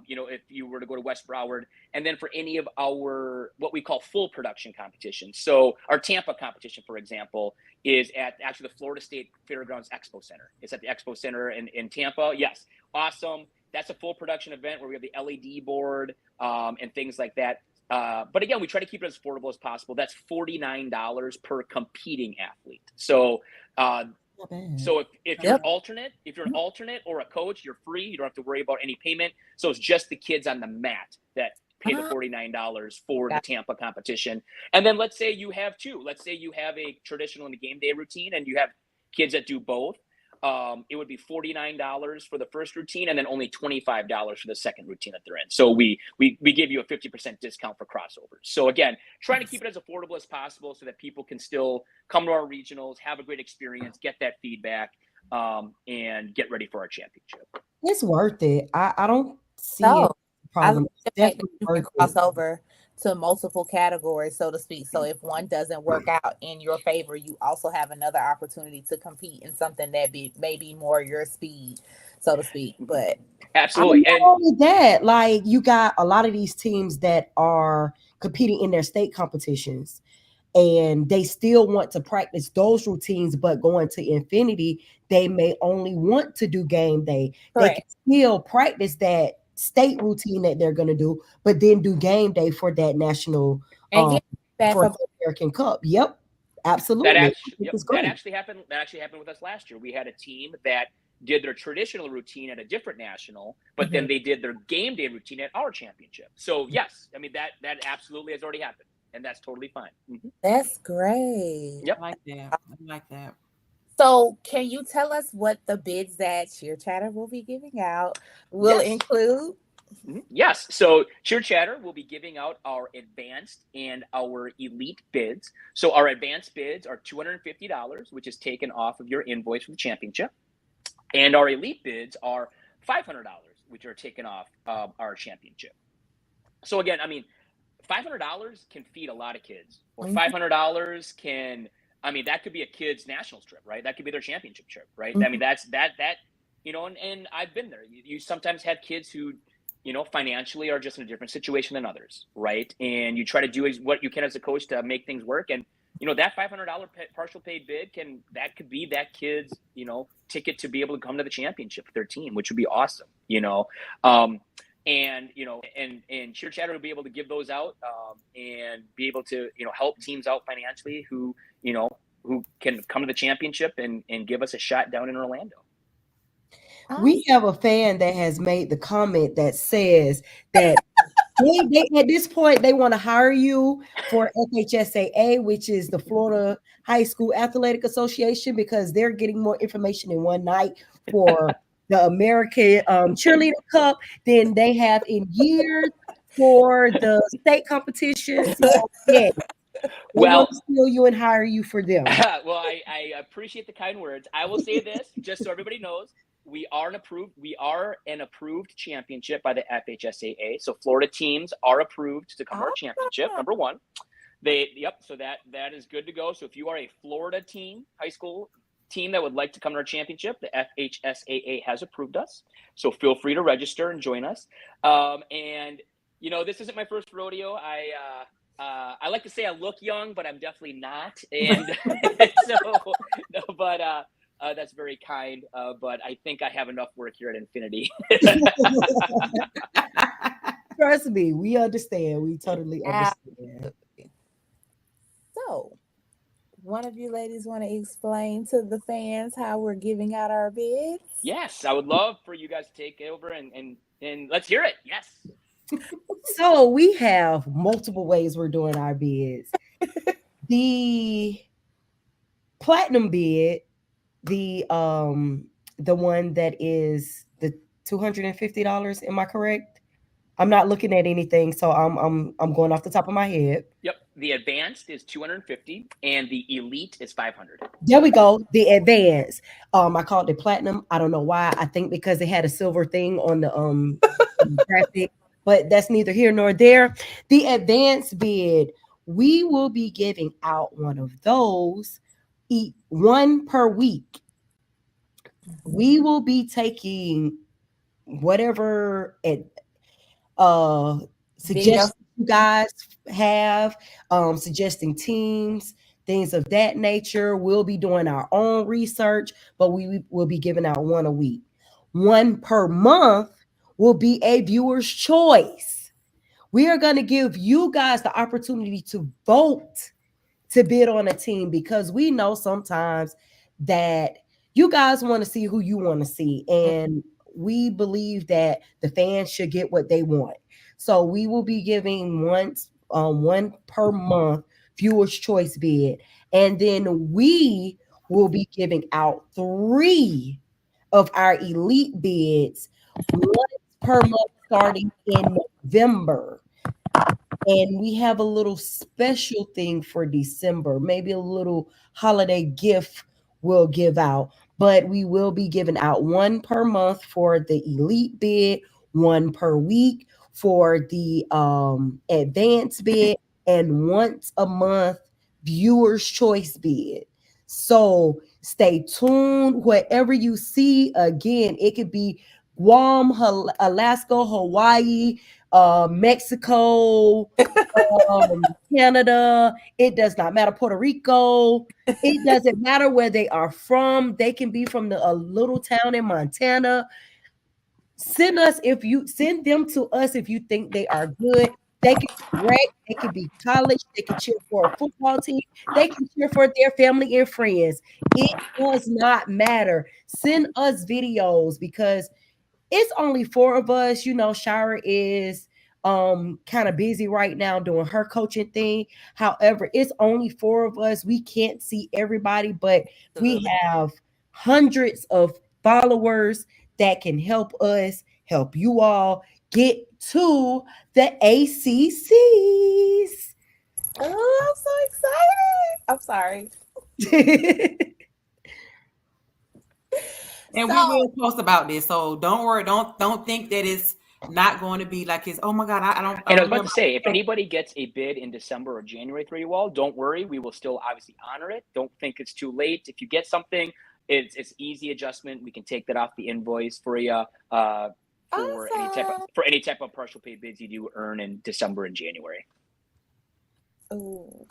If you were to go to West Broward, and then for any of our, what we call full production competitions. So our Tampa competition, for example, is at actually the Florida State Fairgrounds Expo Center. It's at the Expo Center in Tampa. Yes. Awesome. That's a full production event where we have the LED board, and things like that. But again, we try to keep it as affordable as possible. That's $49 per competing athlete. So, if you're an alternate or a coach, you're free. You don't have to worry about any payment. So it's just the kids on the mat that pay the $49 for the Tampa competition. And then let's say you have two. Let's say you have a traditional and a game day routine, and you have kids that do both. It would be $49 for the first routine, and then only $25 for the second routine that they're in. So we give you a 50% discount for crossovers. So again, trying to keep it as affordable as possible so that people can still come to our regionals, have a great experience, get that feedback, and get ready for our championship. It's worth it. I don't seeing So the I problem. like It's the fact that definitely you can worth cross it. over to multiple categories, so to speak. So if one doesn't work out in your favor, you also have another opportunity to compete in something that may be more your speed, so to speak. But Absolutely. And not And only that, like you got a lot of these teams that are competing in their state competitions and they still want to practice those routines, but going to Infinity, they may only want to do game day. They can correct. still practice that state routine that they're going to do, but then do game day for that national, And um, get back for up. the American Cup. Yep, absolutely. I think it's that great. actually happened. That actually happened with us last year. We had a team that did their traditional routine at a different national, but then Mhm. they did their game day routine at our championship. So yes, I mean that absolutely has already happened, and that's totally fine. That's great. Yep. I like that. I like that. So, can you tell us what the bids that Cheer Chatter will be giving out will Yes. include? Yes. So Cheer Chatter will be giving out our advanced and our elite bids. So our advanced bids are $250, which is taken off of your invoice for the championship. And our elite bids are $500, which are taken off our championship. So again, I mean, $500 can feed a lot of kids, or Mhm, $500 can, I mean, that could be a kid's national trip, right? That could be their championship trip, right? I mean, mhm. that, and I've been there. You sometimes have kids who, financially are just in a different situation than others, right? And you try to do what you can as a coach to make things work. And, that $500 partial paid bid that could be that kid's, ticket to be able to come to the championship with their team, which would be awesome. Um, and and Cheer Chatter will be able to give those out, and be able to help teams out financially who can come to the championship and give us a shot down in Orlando. We Awesome. have a fan that has made the comment that says that they at this point they want to hire you for FHSAA, which is the Florida High School Athletic Association, because they're getting more information in one night for the American Cheerleading Cup than they have in years for the state competition. So yeah, they want Well, to steal you and hire you for them. well, I appreciate the kind words. I will say this just so everybody knows: we are an approved championship by the FHSAA. So Florida teams are approved to come to our championship. Awesome. Number one, yep. So that is good to go. So if you are a Florida team, high school team that would like to come to our championship, the FHSAA has approved us. So feel free to register and join us. And this isn't my first rodeo. I like to say I look young, but I'm definitely not. And so, no, but that's very kind. But I think I have enough work here at Infinity. Trust me, we understand. We totally understand. So, one of you ladies want to explain to the fans how we're giving out our bids? Yes, I would love for you guys to take over and let's hear it. Yes. So we have multiple ways we're doing our bids. The platinum bid, the one that is the $250. Am I correct? I'm not looking at anything, so I'm going off the top of my head. Yep. The advanced is 250 and the elite is 500. There we go. The advance. I called it platinum. I don't know why. I think because it had a silver thing on the graphic, but that's neither here nor there. The advance bid, we will be giving out one of those, one per week. We will be taking whatever uh Video. suggestions you guys have, suggesting teams, things of that nature. We'll be doing our own research, but we will be giving out one a week. One per month will be a viewer's choice. We are going to give you guys the opportunity to vote to bid on a team, because we know sometimes that you guys want to see who you want to see, and we believe that the fans should get what they want. So we will be giving one per month viewers choice bid, and then we will be giving out three of our elite bids once per month starting in November. And we have a little special thing for December, maybe a little holiday gift we'll give out. But we will be giving out one per month for the elite bid, one per week for the advanced bid, and once a month viewers choice bid. So stay tuned. Whatever you see, again, it could be Guam, Alaska, Hawaii, Mexico, Canada. It does not matter. Puerto Rico. It doesn't matter where they are from. They can be from a little town in Montana. Send them to us if you think they are good. They can be rec, they can be college, they can cheer for a football team, they can cheer for their family and friends. It does not matter. Send us videos because it's only four of us. You know, Shira is kind of busy right now doing her coaching thing. However, it's only four of us. We can't see everybody, but we have hundreds of followers that can help us help you all get to the ACCs. Oh, I'm so excited. I'm sorry. And we will post about this, so don't worry. Don't think that it's not going to be like it's. Oh my God, I don't. And I was about to say, if anybody gets a bid in December or January for you all, don't worry. We will still obviously honor it. Don't think it's too late. If you get something, it's easy adjustment. We can take that off the invoice for you for any type of partial pay bids you do earn in December and January. Ooh.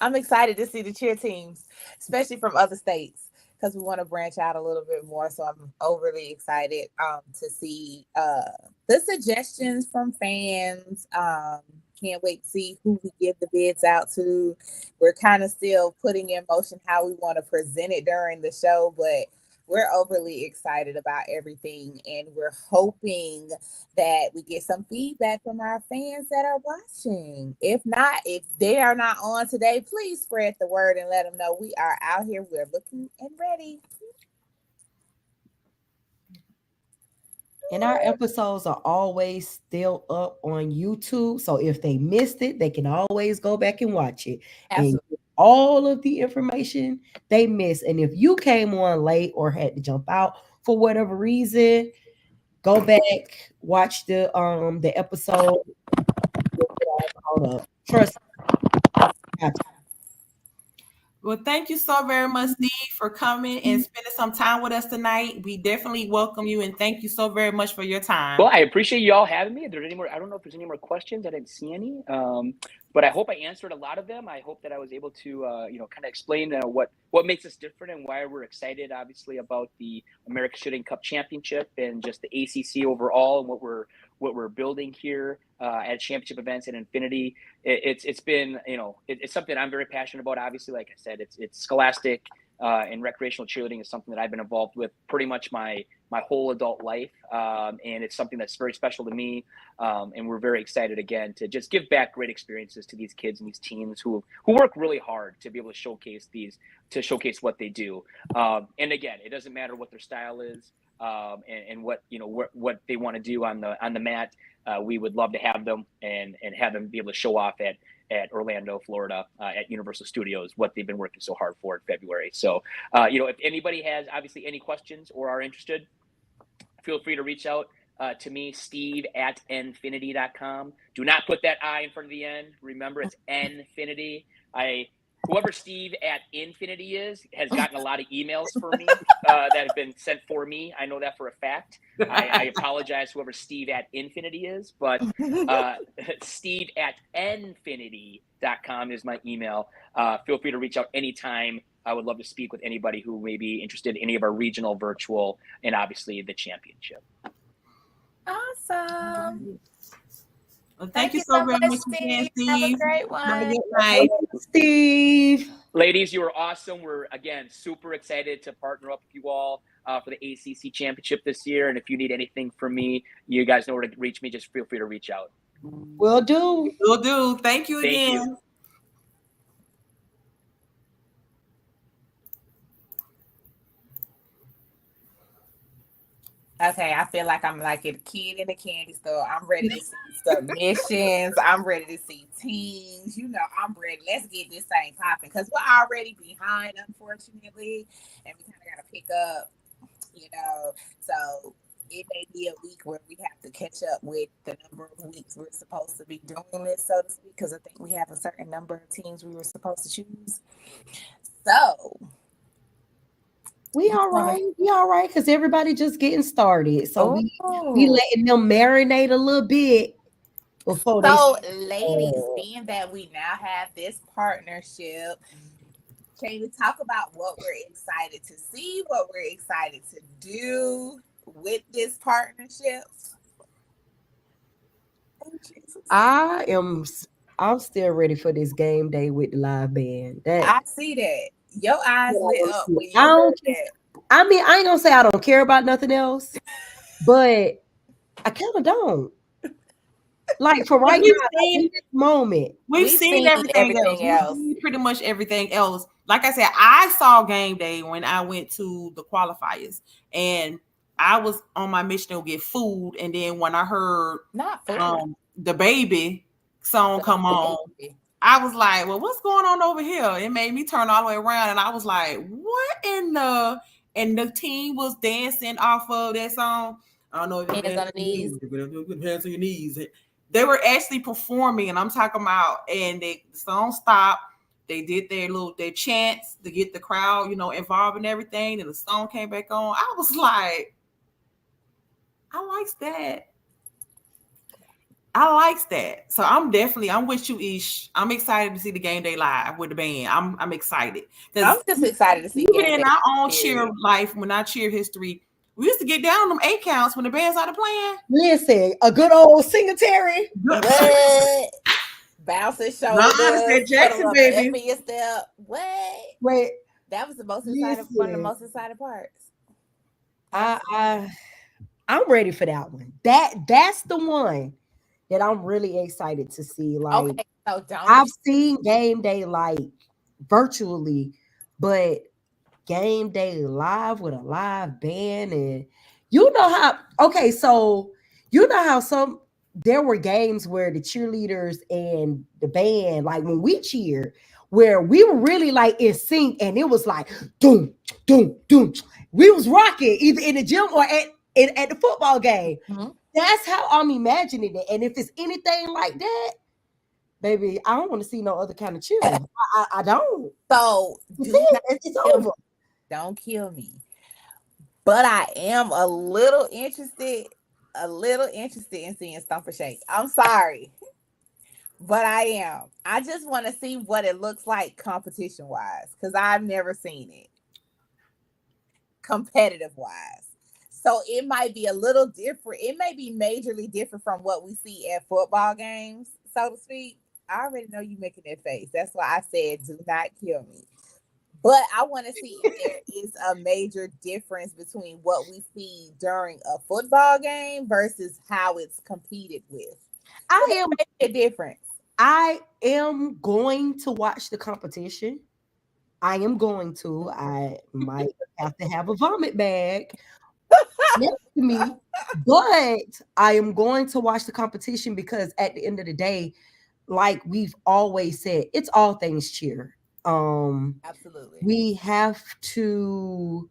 I'm excited to see the cheer teams, especially from other states, because we want to branch out a little bit more. So I'm overly excited to see the suggestions from fans. Can't wait to see who we give the bids out to. We're kind of still putting in motion how we want to present it during the show, but we're overly excited about everything, and we're hoping that we get some feedback from our fans that are watching. If not, if they are not on today, please spread the word and let them know we are out here. We're looking and ready. And our episodes are always still up on YouTube. So if they missed it, they can always go back and watch it. Absolutely. And all of the information they missed. And if you came on late or had to jump out for whatever reason, go back, watch the episode. Trust me. Well, thank you so very much, Steve, for coming and spending some time with us tonight. We definitely welcome you, and thank you so very much for your time. Well, I appreciate you all having me. If there's any more, I don't know if there's any more questions. I didn't see any, but I hope I answered a lot of them. I hope that I was able to, kind of explain what makes us different and why we're excited, obviously, about the American Shooting Cup Championship and just the ACC overall and what we're building here at championship events at NFinity. It's been, it's something I'm very passionate about. Obviously, like I said, it's Scholastic and recreational cheerleading is something that I've been involved with pretty much my whole adult life, and it's something that's very special to me. And we're very excited again to just give back great experiences to these kids and these teams who work really hard to be able to showcase what they do. And again, it doesn't matter what their style is. And what they want to do on the mat. We would love to have them and have them be able to show off at Orlando, Florida, at Universal Studios, what they've been working so hard for in February. So, if anybody has obviously any questions or are interested, feel free to reach out to me, Steve at NFinity.com. Do not put that I in front of the N. Remember, it's NFinity. Whoever Steve at NFinity is has gotten a lot of emails for me that have been sent for me. I know that for a fact. I apologize, whoever Steve at NFinity is, but Steve at NFinity.com is my email. Feel free to reach out anytime. I would love to speak with anybody who may be interested in any of our regional, virtual, and obviously the championship. Awesome. Well, thank you so very much again, Steve. Have a great one. Have a good night. Steve. Ladies, you are awesome. We're, again, super excited to partner up with you all for the ACC championship this year. And if you need anything from me, you guys know where to reach me. Just feel free to reach out. Will do. Will do. Thank you again. Thank you. Okay, I feel like I'm like a kid in a candy store. I'm ready to see submissions. I'm ready to see teams. I'm ready. Let's get this thing popping because we're already behind, unfortunately, and we kind of got to pick up. So it may be a week where we have to catch up with the number of weeks we're supposed to be doing this, so to speak, because I think we have a certain number of teams we were supposed to choose. So We all right. We all right because everybody just getting started. So we oh, letting them marinate a little bit before they. so ladies, being that we now have this partnership, can you talk about what we're excited to see, what we're excited to do with this partnership? Oh, Jesus. I'm still ready for this game day with the live band. I see that. Your eyes lit up when you I heard don't. that. I mean, I ain't gonna say I don't care about nothing else, but I kind of don't. Like for right We've now, like, seen- in this moment, We've seen everything else. We've seen pretty much everything else. Like I said, I saw game day when I went to the qualifiers, and I was on my mission to get food. And then when I heard Not food. the baby song come on, I was like, well, what's going on over here? It made me turn all the way around, and I was like, what in the? And the team was dancing off of that song. I don't know if Hands on the knees. Hands on your knees. They were actually performing, and I'm talking about, and the song stopped. They did their chants to get the crowd, involved in everything, and the song came back on. I was like, I likes that. I likes that. So I'm with you, Ish. I'm excited to see the game day live with the band. I'm excited. I'm just excited to see even in our own cheer life, when I cheer history, we used to get down them 8 counts when the band started playing. Listen, a good old Singletary. What? Bouncing shoulders. Jackson, baby. Your step. What? Wait. That was the most exciting, one of the most exciting parts. I'm ready for that one. That's the one that I'm really excited to see. Like, okay, so I've seen game day like virtually, but game day live with a live band, and there were games where the cheerleaders and the band, like when we cheered, where we were really like in sync, and it was like doom, doom, doom. We was rocking either in the gym or at the football game. Mm-hmm. That's how I'm imagining it. And if it's anything like that, baby, I don't want to see no other kind of cheering. I don't. So it's over. Don't kill me. But I am a little interested in seeing Stomp or Shake. I'm sorry. But I am. I just want to see what it looks like competition wise, because I've never seen it competitive wise. So it might be a little different. It may be majorly different from what we see at football games, so to speak. I already know you making that face. That's why I said do not kill me. But I want to see if there is a major difference between what we see during a football game versus how it's competed with. I am making a difference. I am going to watch the competition. I am going to. I might have to have a vomit bag next to me, but I am going to watch the competition because at the end of the day, like we've always said, it's all things cheer. Absolutely. We have to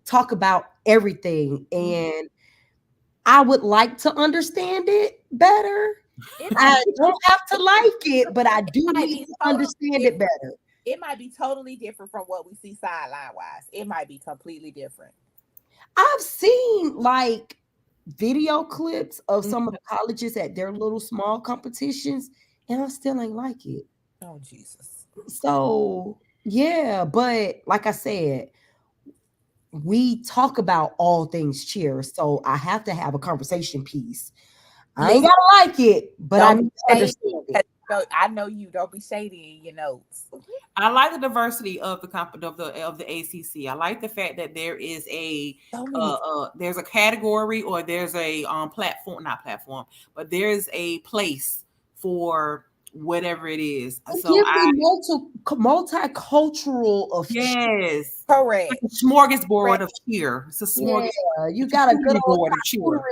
talk about everything, and I would like to understand it better. I don't have to like it, but I do need to understand it better. It might be totally different from what we see sideline wise. It might be completely different. I've seen like video clips of some of the colleges at their little small competitions, and I still ain't like it. Oh, Jesus. So, yeah, but like I said, we talk about all things cheer, so I have to have a conversation piece. I ain't gotta like it, but I need to understand it. I know you don't be shady in your notes. I like the diversity of the ACC. I like the fact that there is there's a category, or there's a not platform, but there's a place for whatever it is. So multicultural of yes, correct. Like a smorgasbord of cheer. It's a smorgasbord. Yeah, you got a good old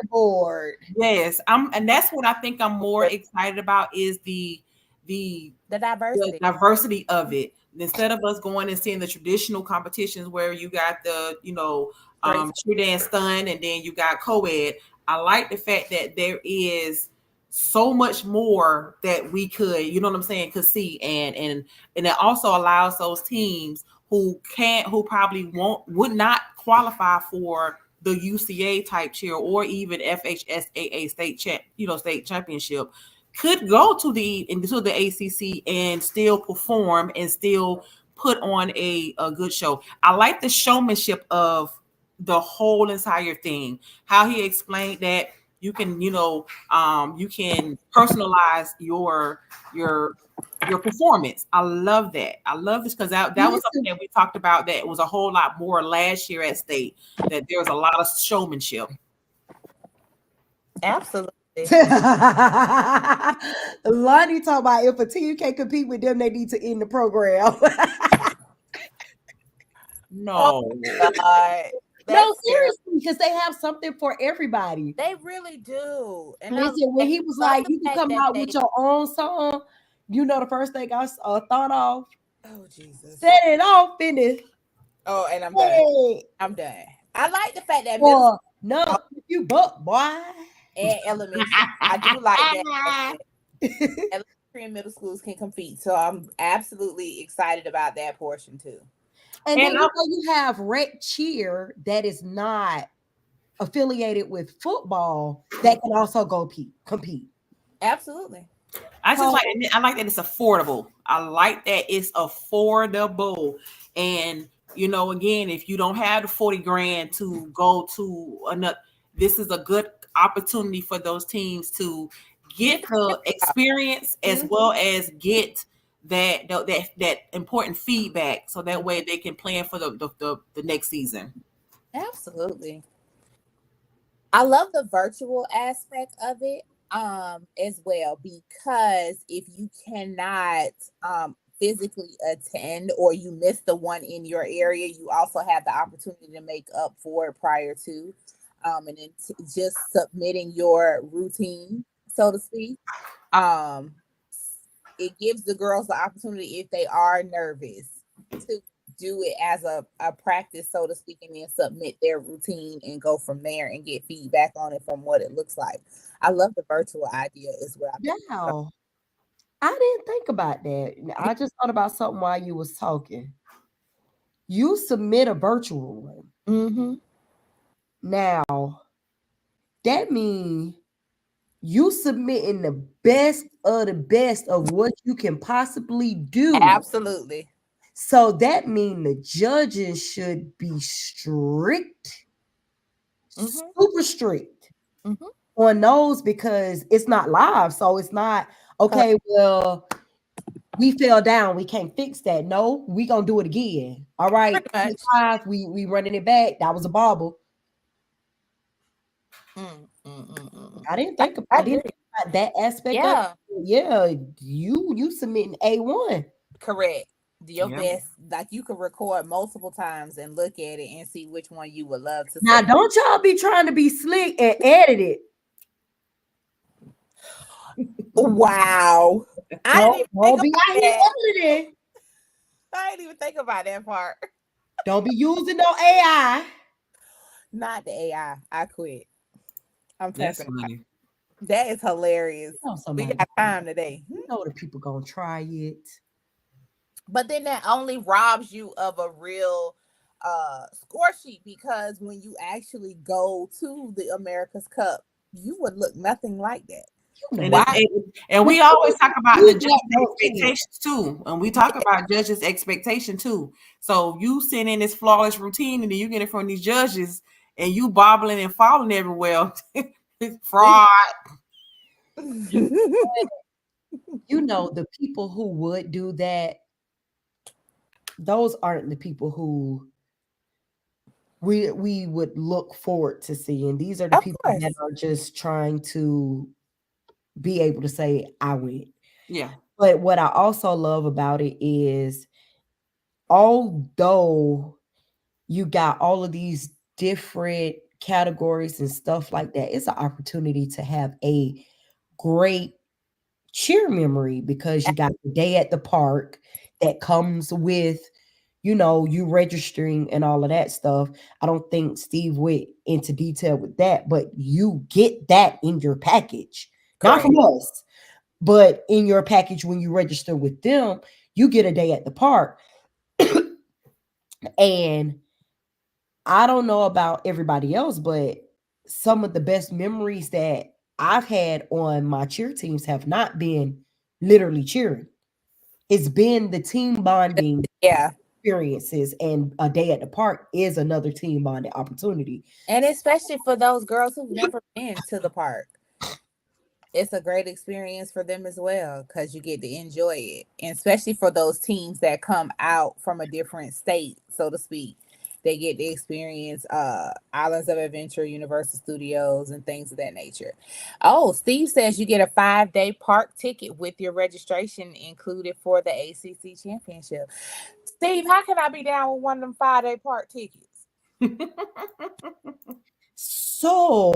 board. Yes, and that's what I think I'm more excited about is the the The the diversity. diversity of it. Instead of us going and seeing the traditional competitions where you got the, Straight. cheer dance stun and then you got co-ed, I like the fact that there is so much more that we could, you know what I'm saying, could see. And it also allows those teams who probably would not qualify for the UCA type cheer or even FHSAA state championship could go into the ACC and still perform and still put on a good show. I like the showmanship of the whole entire thing. How he explained that you can personalize your performance. I love that. I love this because that was something Listen, that we talked about that was a whole lot more last year at state, that there was a lot of showmanship. Absolutely. Lonnie talk about if a team can't compete with them, they need to end the program. Oh No. God. No, That's terrible. seriously, because they have something for everybody. They really do. And Listen, when he was love like, the you can fact come that out they with your own song, the first thing I thought of, oh Jesus. set it off in it. Oh, and I'm done. Hey, I'm done. I like the fact that middle or no, if you buck, boy. and elementary. I do like that. Elementary and middle schools can compete. So I'm absolutely excited about that portion too. And then And you have rec cheer that is not affiliated with football that can also go compete. Absolutely. I just So like that it's affordable. I like that it's affordable. And again, if you don't have the 40 grand to go to another, this is a good opportunity for those teams to get the experience as well as get that important feedback, so that way they can plan for the next season. Absolutely. I love the virtual aspect of it as well, because if you cannot physically attend, or you miss the one in your area, you also have the opportunity to make up for it prior to and then just submitting your routine, so to speak. um it gives the girls the opportunity, if they are nervous, to do it as a practice, so to speak, and then submit their routine and go from there and get feedback on it from what it looks like. I love the virtual idea as well. now I didn't think about that. I just thought about something while you was talking. You submit a virtual one. Mm-hmm. Now that means you submitting the best of the best of what you can possibly do. Absolutely. So that means the judges should be strict, Mm-hmm. super strict Mm-hmm. on those, because it's not live. So it's not okay. Well, we fell down. We can't fix that. No, we gonna do it again. All right. Pretty much. Five, we running it back. That was a bobble. I didn't think I about agree. that aspect of Yeah, it. Yeah, you submitting A1. correct. Do your Yeah. best. Like, you could record multiple times and look at it and see which one you would love to Now, see. don't y'all be trying to be slick and edit it. Wow. I didn't even think Don't be about out here that. editing. I didn't even think about that part. Don't be using no AI. Not the AI. I quit. I'm That's tapping out. funny. That is hilarious. You know We somebody, got time today. you know the people gonna try it. But then that only robs you of a real score sheet, because when you actually go to the America's Cup, you would look nothing like that. You know And, Why? and we always talk about the You judges' don't care. expectations too. And we talk about judges' expectation too. So you send in this flawless routine and then you get it from these judges and you bobbling and falling everywhere. Fraud. You know the people who would do that. Those aren't the people who we would look forward to seeing. These are the Of people course. that are just trying to be able to say, I win. Yeah. But what I also love about it is, although you got all of these different categories and stuff like that, it's an opportunity to have a great cheer memory because you got the day at the park that comes with, you registering and all of that stuff. I don't think Steve went into detail with that, but you get that in your package, not Correct. from us, but in your package when you register with them, you get a day at the park. And I don't know about everybody else, but some of the best memories that I've had on my cheer teams have not been literally cheering. It's been the team bonding Yeah. experiences, and a day at the park is another team bonding opportunity. And especially for those girls who've never been to the park, it's a great experience for them as well because you get to enjoy it. And especially for those teams that come out from a different state, so to speak, they get to experience Islands of Adventure, Universal Studios, and things of that nature. Oh, Steve says you get a 5-day park ticket with your registration included for the ACC championship. Steve, how can I be down with one of them 5-day park tickets? So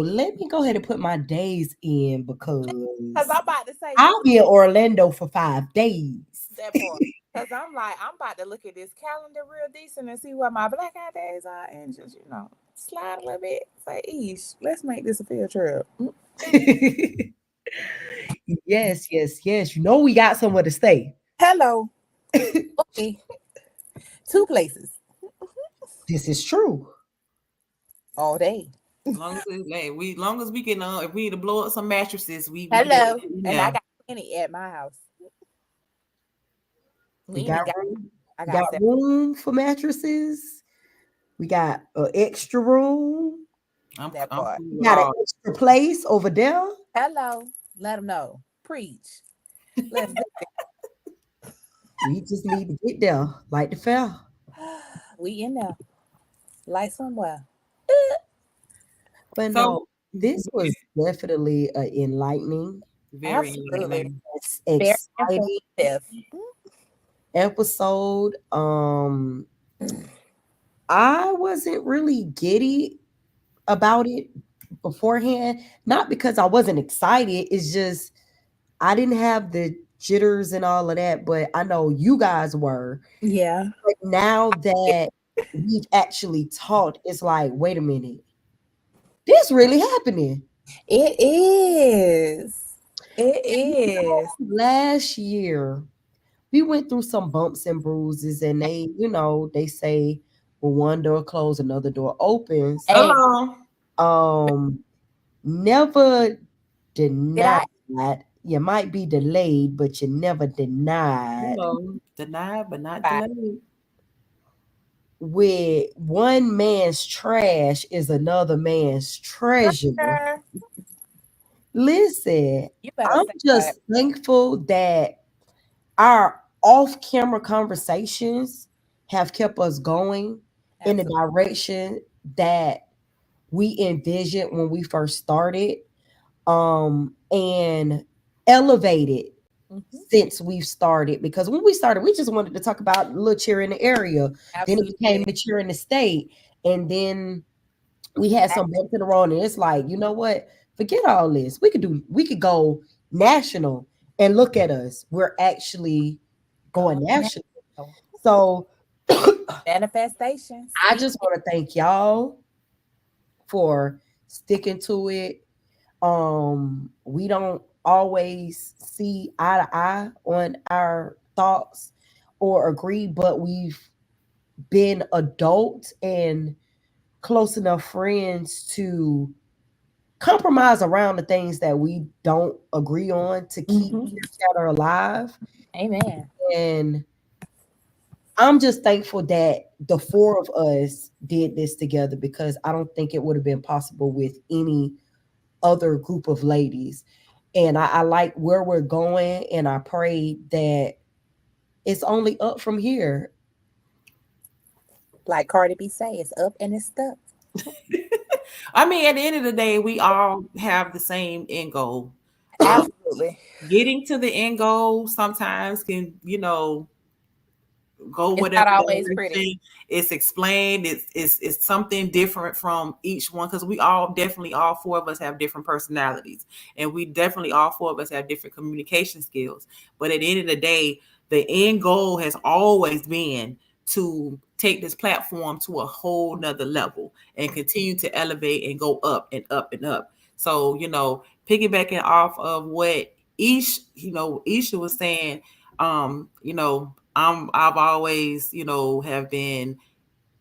let me go ahead and put my days in because Because I'm about to say I'll be in Orlando for 5 days. that part. Because I'm about to look at this calendar real decent and see what my blackout days are and just, slide a little bit. Say, eesh, let's make this a field trip. Yes, yes, yes. We got somewhere to stay. Hello. Okay. 2 places This is true. all day. Long as we can, if we need to blow up some mattresses, we can Hello. do it. And I got plenty at my house. We even got got, room. I We got got 7. room for mattresses. We got an extra room. That I'm part. cool We with got an all. extra place over there. Hello. Let them know. Preach. Let's do We just need to get there, like the fair. it. We in there. Like somewhere. But So no, this was definitely enlightening, very Absolutely. enlightening. Very exciting informative. episode. I wasn't really giddy about it beforehand, not because I wasn't excited. It's just I didn't have the jitters and all of that, but I know you guys were. Yeah. But now that we've actually talked, it's like, wait a minute, this really happening. It is. It is. Last year, we went through some bumps and bruises, and they say, when one door closed, another door opens. Hey, Hello. Um, Never did I? denied. You might be delayed, but you never denied. Hello. Denied but not Bye. delayed. With one man's trash is another man's treasure. Girl, Listen, you better I'm say that. just thankful that our off camera conversations have kept us going in the Absolutely. direction that we envisioned when we first started, and elevated Mhm. since we've started. Because when we started, we just wanted to talk about little cheer in the area. Then it became Absolutely. the cheer in the state. And then we had some bumps in the road. And it's like, you know what? Forget all this. We could go national, and look at us. We're actually going Going national. now. So Manifestation. I Speak. just want to thank y'all for sticking to it. We don't always see eye to eye on our thoughts or agree, but we've been adult and close enough friends to compromise around the things that we don't agree on to keep Mhm. Peter Chatter alive. Amen. And I'm just thankful that the four of us did this together, because I don't think it would have been possible with any other group of ladies. And I like where we're going, and I pray that it's only up from here. Like Cardi B say, it's up and it's stuck. I mean, at the end of the day, we all have the same end goal. Um, Absolutely. Getting to the end goal sometimes can, go It's whatever not always pretty. direction. It's explained. It's something different from each one, because we all definitely, all four of us have different personalities, and we definitely, all four of us have different communication skills. But at the end of the day, the end goal has always been to take this platform to a whole nother level and continue to elevate and go up and up and up. So, piggybacking off of what Isha was saying, I've always, have been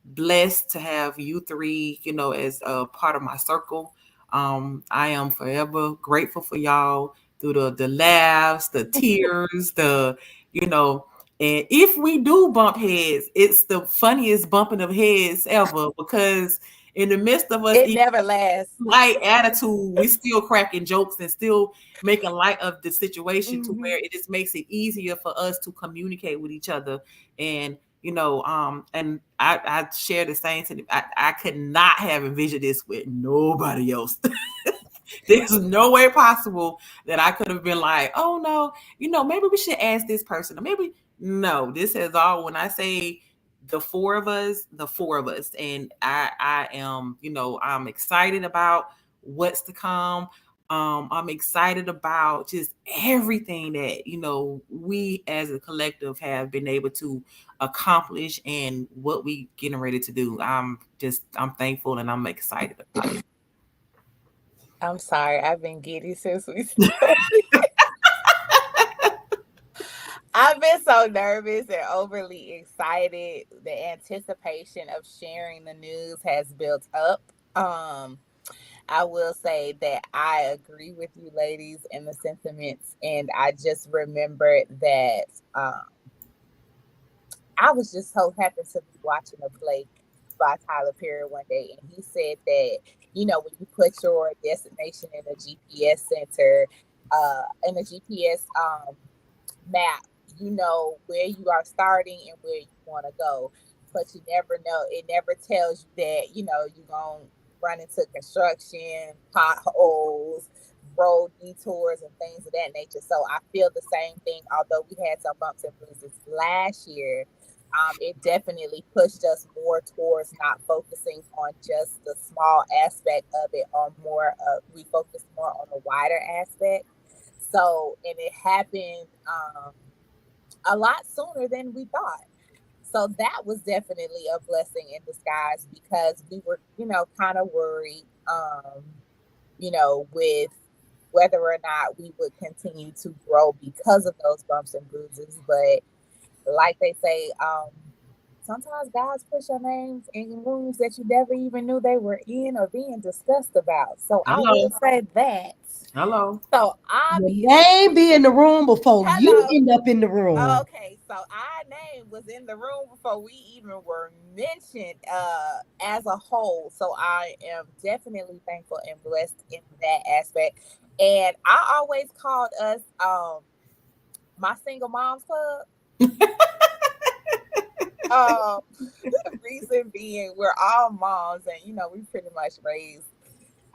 blessed to have you three, as a part of my circle. I am forever grateful for y'all through the laughs, the tears, you know, and if we do bump heads, it's the funniest bumping of heads ever, because in the midst of us It never lasts. light attitude, we still cracking jokes and still making light of the situation, to where it just makes it easier for us to communicate with each other. And and I share the same thing. I could not have envisioned this with nobody else. There's no way possible that I could have been like, oh no, maybe we should ask this person, or maybe no. This is all, when I say the four of us, and I am, I'm excited about what's to come. I'm excited about just everything that we as a collective have been able to accomplish and what we getting ready to do. I'm thankful and I'm excited about it. I'm sorry, I've been giddy since we started. I've been so nervous and overly excited. The anticipation of sharing the news has built up. I will say that I agree with you ladies in the sentiments, and I just remembered that I was just so happy to be watching a play by Tyler Perry one day, and he said that when you put your destination in a GPS center, in a GPS map, you know where you are starting and where you want to go, but you never know. It never tells you that you're gonna run into construction, potholes, road detours, and things of that nature. So I feel the same thing. Although we had some bumps and bruises last year, it definitely pushed us more towards not focusing on just the small aspect of it, or more. We focused more on the wider aspect. So, and it happened a lot sooner than we thought. So that was definitely a blessing in disguise, because we were, kind of worried, with whether or not we would continue to grow because of those bumps and bruises. But like they say, sometimes guys push your names in rooms that you never even knew they were in or being discussed about. So I will say that. Hello. So Your name be in the room before you end up in the room. Okay, so our name was in the room before we even were mentioned as a whole. So I am definitely thankful and blessed in that aspect. And I always called us my single moms club. Reason being, we're all moms, and we pretty much raised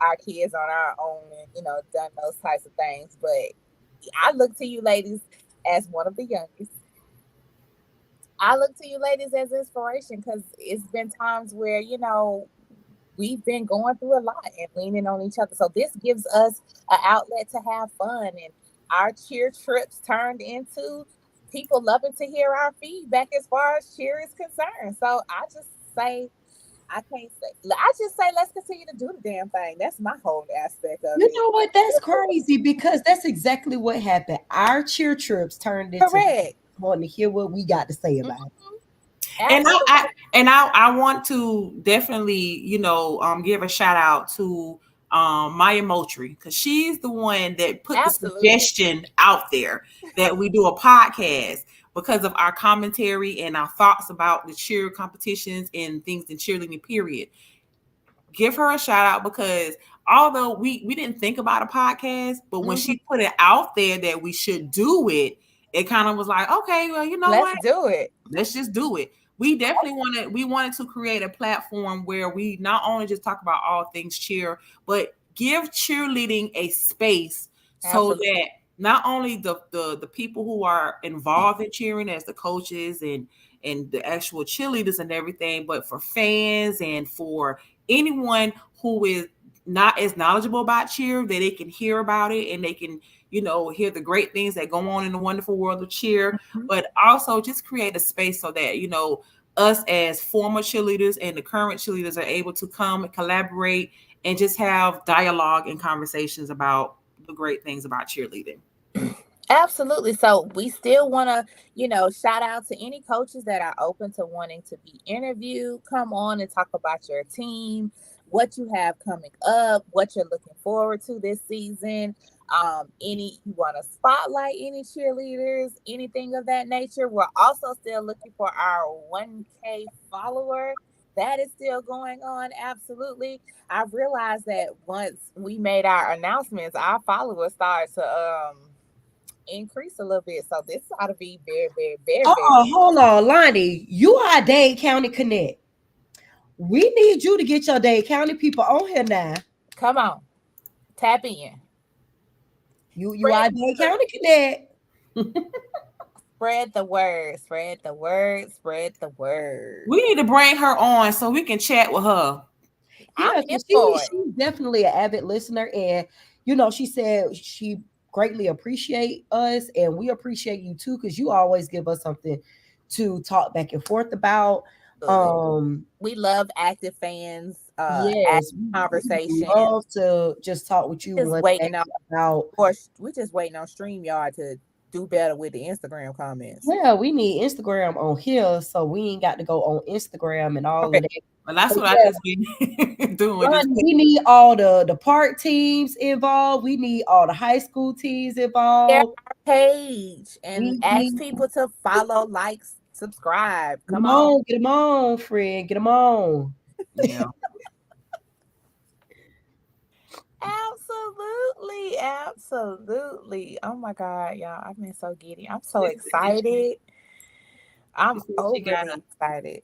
our kids on our own, and done those types of things. But I look to you ladies as one of the youngest. I look to you ladies as inspiration, because it's been times where we've been going through a lot and leaning on each other. So this gives us an outlet to have fun, and our cheer trips turned into people loving to hear our feedback as far as cheer is concerned. So I just say let's continue to do the damn thing. That's my whole aspect of it. You know what? That's crazy, because that's exactly what happened. Our cheer trips turned into correct. Wanting to hear what we got to say about it. And I want to definitely, give a shout out to Maya Moultrie, because she's the one that put the suggestion out there that we do a podcast because of our commentary and our thoughts about the cheer competitions and things in cheerleading, period. Give her a shout out, because although we didn't think about a podcast, but when she put it out there that we should do it, it kind of was like, okay, well, let's do it. Let's just do it. We definitely wanted to create a platform where we not only just talk about all things cheer, but give cheerleading a space so that not only the people who are involved in cheering as the coaches and the actual cheerleaders and everything, but for fans and for anyone who is not as knowledgeable about cheer, that they can hear about it and they can, hear the great things that go on in the wonderful world of cheer, but also just create a space so that, us as former cheerleaders and the current cheerleaders are able to come and collaborate and just have dialogue and conversations about the great things about cheerleading. Absolutely. So we still want to, shout out to any coaches that are open to wanting to be interviewed. Come on and talk about your team, what you have coming up, what you're looking forward to this season. You want to spotlight any cheerleaders, anything of that nature. We're also still looking for our 1K follower. That is still going on. Absolutely. I realized that once we made our announcements, our followers started to increase a little bit. So this ought to be very, very, very, very. Hold on, Lonnie. You are Dade County Connect. We need you to get your Dade County people on here now. Come on. Tap in. You are Dade County Connect. Spread the word. Spread the word. Spread the word. We need to bring her on so we can chat with her. Yeah, she's definitely an avid listener. And, she said she greatly appreciate us, and we appreciate you too, because you always give us something to talk back and forth about. We love active fans. Yes, conversation. We love to just talk with you. We're just waiting on StreamYard to do better with the Instagram comments. Yeah, we need Instagram on here, so we ain't got to go on Instagram and all of that. Well, that's what I just been doing. We need all the park teams involved. We need all the high school teams involved. Share our page and ask people to follow, like, subscribe. Come on. Get them on, friend. Get them on. Yeah. Absolutely. Oh my God, y'all. I've been so giddy. I'm so excited. I'm overly excited.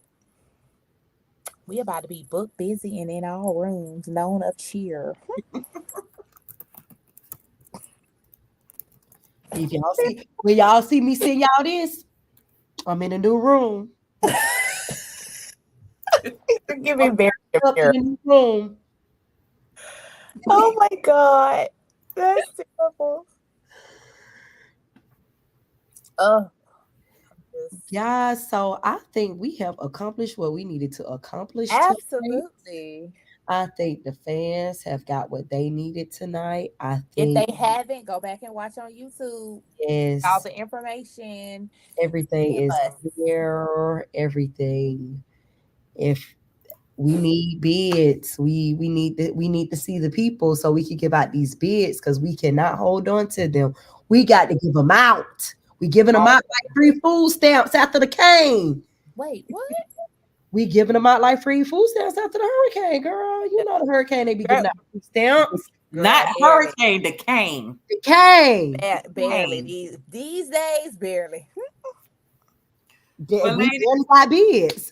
We about to be book busy and in our rooms known of cheer. When y'all see me send y'all this, I'm in a new room. Give me very up in a new room. Oh my God. That's terrible. Yeah, so I think we have accomplished what we needed to accomplish. Absolutely. Tonight. I think the fans have got what they needed tonight. I think if they haven't, go back and watch on YouTube. Yes. All the information. Everything is there. Everything. If we need bids, we need to see the people so we can give out these bids, because we cannot hold on to them. We got to give them out. We giving them out like free food stamps after the cane. Wait, what? We giving them out like free food stamps after the hurricane, girl. You know the hurricane, they be giving out food stamps. Not hurricane, the cane. The cane. Barely. These days, barely. Well, we barely got bids.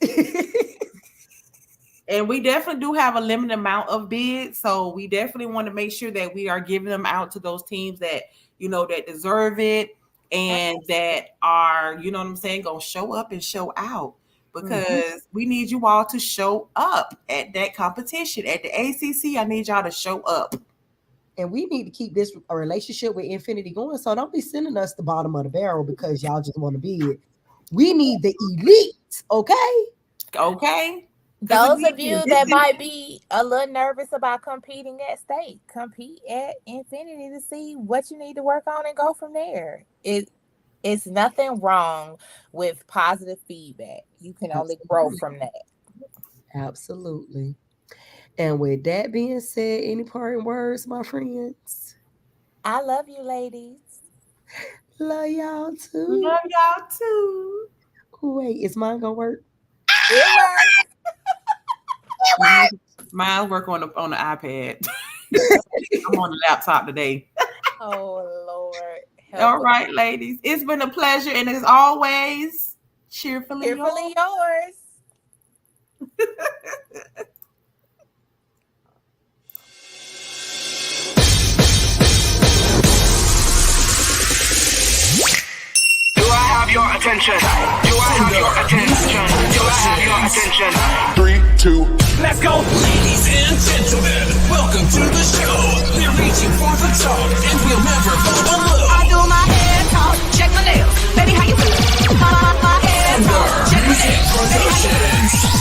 And we definitely do have a limited amount of bids. So we definitely want to make sure that we are giving them out to those teams that, that deserve it and that are, going to show up and show out. Because we need you all to show up at that competition. At the ACC, I need y'all to show up. And we need to keep this relationship with NFinity going. So don't be sending us the bottom of the barrel because y'all just want to bid. We need the elite, okay? Okay. Those of you that might be a little nervous about competing at state, compete at NFinity to see what you need to work on and go from there. It's nothing wrong with positive feedback. You can only grow from that. Absolutely. And with that being said, any parting words, my friends? I love you, ladies. Love y'all too. Love y'all too. Wait, is mine gonna work? It works. Mine work on the iPad. I'm on the laptop today. Oh Lord. All right, ladies. It's been a pleasure, and as always, cheerfully yours. have your attention? Do I have your attention? Do I have your attention? 3, 2, let's go! Ladies and gentlemen, welcome to the show. We're reaching for the top, and we'll never overlook. I do my hair talk, check my nails. Baby, how you feel? My hair talk, check my nails. Baby, how you feel?